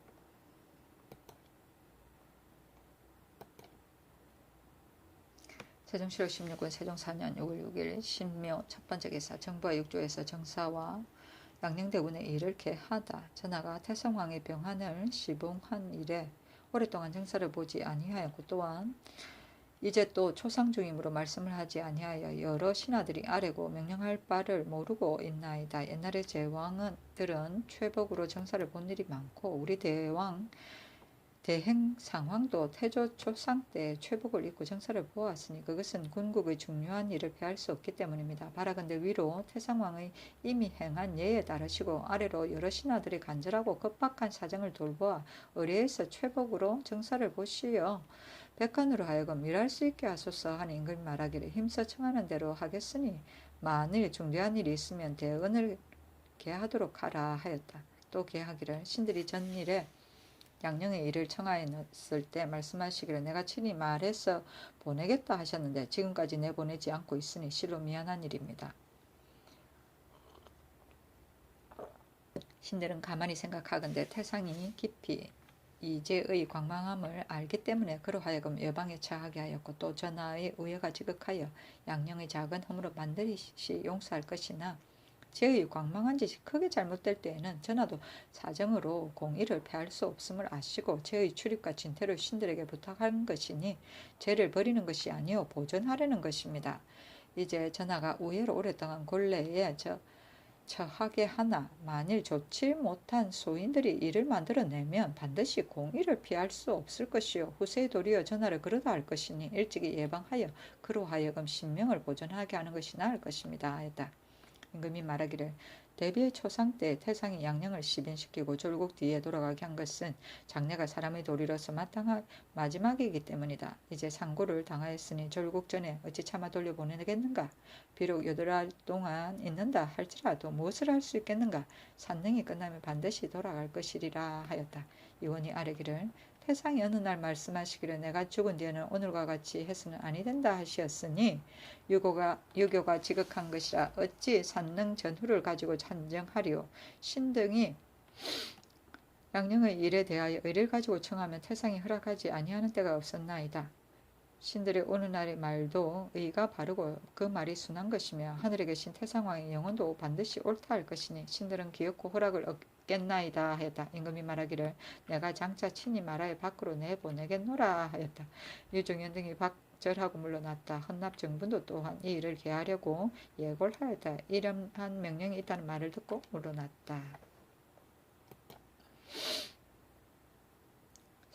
세종실록 16권 세종 4년 6월 6일 신묘 첫 번째 기사 정부와 육조에서 정사와 양녕대군의 일을 계하다. 전하가 태성왕의 병환을 시봉한 이래 오랫동안 정사를 보지 아니하였고 또한 이제 또 초상 중임으로 말씀을 하지 아니하여 여러 신하들이 아뢰고 명령할 바를 모르고 있나이다. 옛날에 제왕들은 최복으로 정사를 본 일이 많고 우리 대행상황도 태조 초상 때 최복을 입고 정사를 보았으니 그것은 군국의 중요한 일을 피할 수 없기 때문입니다. 바라건대 위로 태상왕의 이미 행한 예에 따르시고 아래로 여러 신하들이 간절하고 급박한 사정을 돌보아 의뢰에서 최복으로 정사를 보시어 백관으로 하여금 일할 수 있게 하소서 하니 임금이 말하기를 힘써 청하는 대로 하겠으니 만일 중대한 일이 있으면 대언을 계하도록 하라 하였다. 또 계하기를 신들이 전일에 양령의 일을 청하였을 때 말씀하시기를 내가 친히 말해서 보내겠다 하셨는데 지금까지 내보내지 않고 있으니 실로 미안한 일입니다. 신들은 가만히 생각하건대 태상이 깊이 이제의 광망함을 알기 때문에 그로 하여금 여방에 처하게 하였고 또 전하의 우여가 지극하여 양령의 작은 허물을 반드시 용서할 것이나 제의 광망한 짓이 크게 잘못될 때에는 전하도 사정으로 공의를 패할 수 없음을 아시고 제의 출입과 진퇴를 신들에게 부탁하는 것이니 죄를 버리는 것이 아니요 보존하려는 것입니다. 이제 전하가 우애로 오랫동안 곤래에 처하게 하나 만일 좋지 못한 소인들이 이를 만들어내면 반드시 공의를 피할 수 없을 것이요 후세에 도리어 전하를 그러다 할 것이니 일찍이 예방하여 그로 하여금 신명을 보존하게 하는 것이 나을 것입니다 하였다. 임금이 말하기를 대비의 초상 때 태상이 양령을 시빈시키고 졸국 뒤에 돌아가게 한 것은 장래가 사람의 도리로서 마지막이기 때문이다. 이제 상고를 당하였으니 졸국 전에 어찌 차마 돌려보내겠는가? 비록 8알 동안 있는다 할지라도 무엇을 할 수 있겠는가? 산능이 끝나면 반드시 돌아갈 것이리라 하였다. 이원이 아뢰기를 태상이 어느 날 말씀하시기를 내가 죽은 뒤에는 오늘과 같이 해서는 아니 된다 하시었으니 유교가 지극한 것이라 어찌 산능 전후를 가지고 찬정하리요. 신등이 양령의 일에 대하여 의를 가지고 청하면 태상이 허락하지 아니하는 때가 없었나이다. 신들의 오는 날의 말도 의가 바르고 그 말이 순한 것이며 하늘에 계신 태상왕의 영혼도 반드시 옳다 할 것이니 신들은 기엽고 허락을 얻겠나이다 하였다. 임금이 말하기를 내가 장차 친히 말하여 밖으로 내보내겠노라 하였다. 유종현 등이 절하고 물러났다. 헌납 정분도 또한 이 일을 개하려고 예고를 하였다. 이러한 명령이 있다는 말을 듣고 물러났다.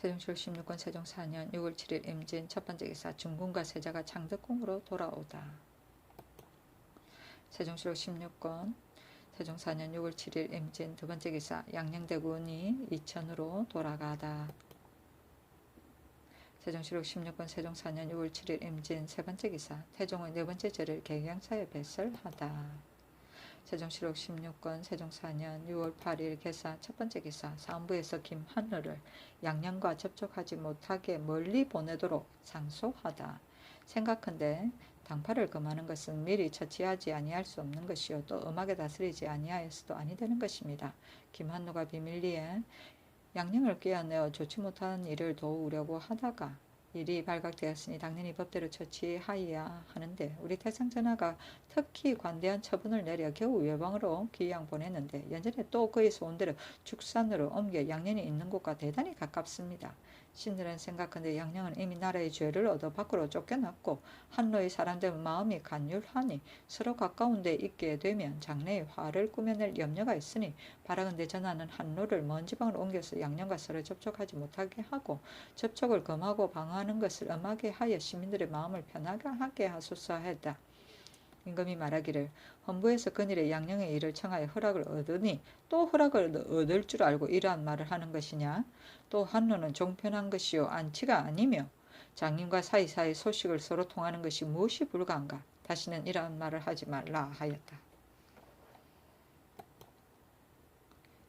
세종실록 16권 세종 4년 6월 7일 임진 첫 번째 기사 중군과 세자가 창덕궁으로 돌아오다. 세종실록 16권 세종 4년 6월 7일 임진 두 번째 기사 양녕대군이 이천으로 돌아가다. 세종실록 16권 세종 4년 6월 7일 임진 세 번째 기사 태종의 네 번째 절을 개경사에 배설하다. 세종실록 16권 세종 4년 6월 8일 개사 첫 번째 기사 사헌부에서 김한루를 양녕과 접촉하지 못하게 멀리 보내도록 상소하다. 생각한데 당파를 금하는 것은 미리 처치하지 아니할 수 없는 것이요 또 엄하게 다스리지 아니하였어도 아니 되는 것입니다. 김한루가 비밀리에 양령을 꿰어내어 좋지 못한 일을 도우려고 하다가 일이 발각되었으니 당연히 법대로 처치하여야 하는데 우리 태상전하가 특히 관대한 처분을 내려 겨우 외방으로 귀양 보냈는데 연전에 또 그의 소원대로 축산으로 옮겨 양령이 있는 곳과 대단히 가깝습니다. 신들은 생각한데 양령은 이미 나라의 죄를 얻어 밖으로 쫓겨났고 한로의 사람들 마음이 간율하니 서로 가까운 데 있게 되면 장래의 화를 꾸며낼 염려가 있으니 바라건대 전하는 한로를 먼 지방으로 옮겨서 양령과 서로 접촉하지 못하게 하고 접촉을 금하고 방어하는 것을 엄하게 하여 시민들의 마음을 편하게 하게 하소서 했다. 임금이 말하기를 헌부에서 근일에 양령의 일을 청하여 허락을 얻으니 또 허락을 얻을 줄 알고 이러한 말을 하는 것이냐? 또 한로는 종편한 것이요 안치가 아니며 장인과 사이사이 소식을 서로 통하는 것이 무엇이 불가한가? 다시는 이러한 말을 하지 말라 하였다.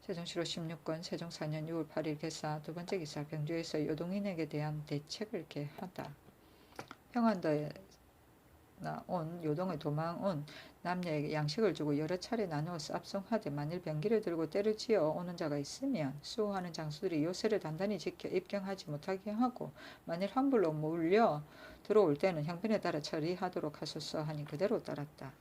세종실록 16권 세종 4년 6월 8일 개사 두 번째 기사 병조에서 요동인에게 대한 대책을 개하다. 평안도에 온 요동에 도망 온 남녀에게 양식을 주고 여러 차례 나누어서 압송하되 만일 병기를 들고 때를 지어 오는 자가 있으면 수호하는 장수들이 요새를 단단히 지켜 입경하지 못하게 하고 만일 함불로 몰려 들어올 때는 형편에 따라 처리하도록 하소서 하니 그대로 따랐다.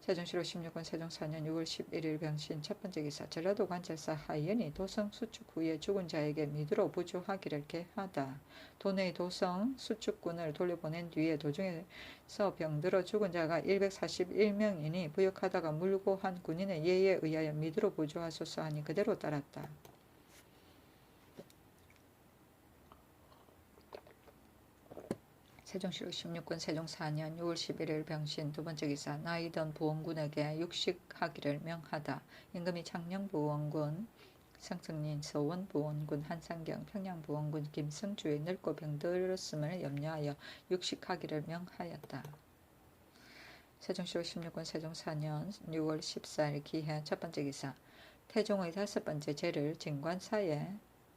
세종실록 16권 세종 4년 6월 11일 병신 첫 번째 기사 전라도 관찰사 하연이 도성 수축 후에 죽은 자에게 미두로 부조하기를 개하다. 도내의 도성 수축군을 돌려보낸 뒤에 도중에서 병들어 죽은 자가 141명이니 부역하다가 물고 한 군인의 예에 의하여 미두로 부조하소서 하니 그대로 따랐다. 세종실록 16권 세종 4년 6월 11일 병신 두 번째 기사 나이던 부원군에게 육식하기를 명하다. 임금이 창녕부원군 성승린 서원부원군 한상경 평양부원군 김성주의 늙고 병들었음을 염려하여 육식하기를 명하였다. 세종실록 16권 세종 4년 6월 14일 기해 첫 번째 기사 태종의 5번째 제를 진관사에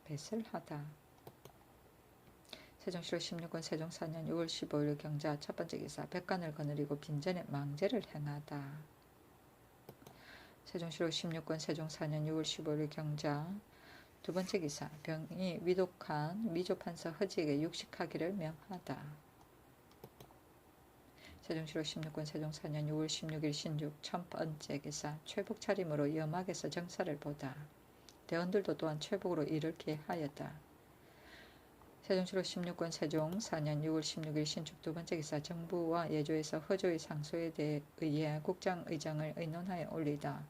배설하다. 세종시로 16권 세종 4년 6월 15일 경자 첫 번째 기사 백간을 거느리고 빈전에 망제를 행하다. 세종시로 16권 세종 4년 6월 15일 경자 두 번째 기사 병이 위독한 위조판서 허지에게 육식하기를 명하다. 세종시로 16권 세종 4년 6월 16일 신juk 첫 번째 기사 최복 차림으로 염막에서 정사를 보다. 대원들도 또한 최복으로 이를 기하였다. 세종시로 16권 세종 4년 6월 16일 신축 두 번째 기사 정부와 예조에서 허조의 상소에 의해 국장의장을 의논하여 올리다.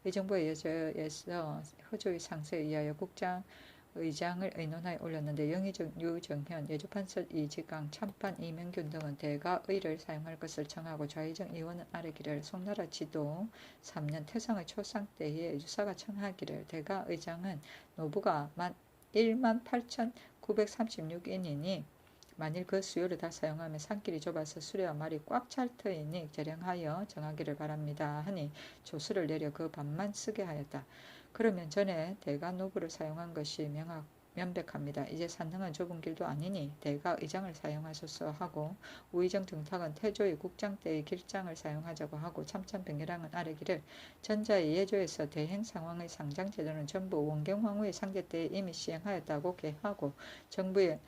의정부와 예조에서 허조의 상소에 의하여 국장의장을 의논하여 올렸는데 영의정 유정현, 예조판서 이직강, 참판 이명균 등은 대가의를 사용할 것을 청하고 좌의정 의원은 아뢰기를 송나라 지도 3년 태상의 초상 때에 유사가 청하기를 대가의장은 노부가 18,936인이니 만일 그 수요를 다 사용하면 산길이 좁아서 수레와 말이 꽉 찰 터이니 재량하여 정하기를 바랍니다 하니 조수를 내려 그 반만 쓰게 하였다. 그러면 전에 대가 노부를 사용한 것이 명백합니다. 이제 산능한 좁은 길도 아니니 대가 의장을 사용하소서 하고 우의정 등탁은 태조의 국장 때의 길장을 사용하자고 하고 참찬병렬왕은 아뢰기를 전자의 예조에서 대행 상황의 상장 제도는 전부 원경황후의 상제 때에 이미 시행하였다고 계하고 정부의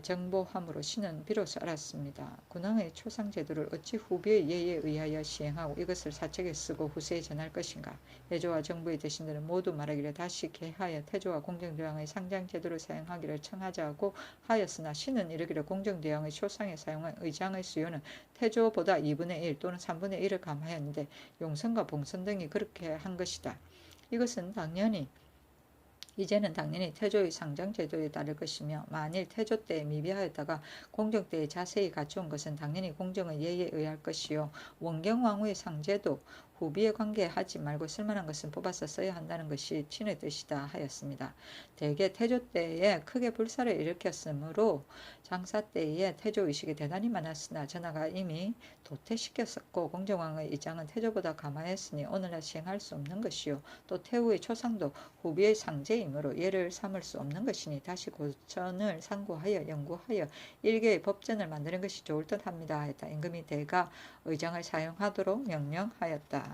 정보함으로 신은 비로소 알았습니다. 군왕의 초상 제도를 어찌 후비의 예에 의하여 시행하고 이것을 사책에 쓰고 후세에 전할 것인가. 예조와 정부의 대신들은 모두 말하기를 다시 개하여 태조와 공정대왕의 상장 제도를 사용하기를 청하자고 하였으나 신은 이르기를 공정대왕의 초상에 사용한 의장의 수요는 태조보다 2분의 1 또는 3분의 1을 감하였는데 용선과 봉선 등이 그렇게 한 것이다. 이것은 이제는 당연히 태조의 상장 제도에 따를 것이며 만일 태조 때에 미비하였다가 공정 때에 자세히 갖추은 것은 당연히 공정의 예에 의할 것이요 원경왕후의 상제도 후비에 관계하지 말고 쓸만한 것은 뽑아서 써야 한다는 것이 친의 뜻이다 하였습니다. 대개 태조 때에 크게 불사를 일으켰으므로 장사 때에 태조 의식이 대단히 많았으나 전하가 이미 도태시켰었고 공정왕의 의장은 태조보다 감하였으니 오늘날 시행할 수 없는 것이요 또 태후의 초상도 후비의 상제이므로 예를 삼을 수 없는 것이니 다시 고천을 상고하여 연구하여 일개의 법전을 만드는 것이 좋을 듯합니다. 했다. 임금이 대가 의장을 사용하도록 명령하였다.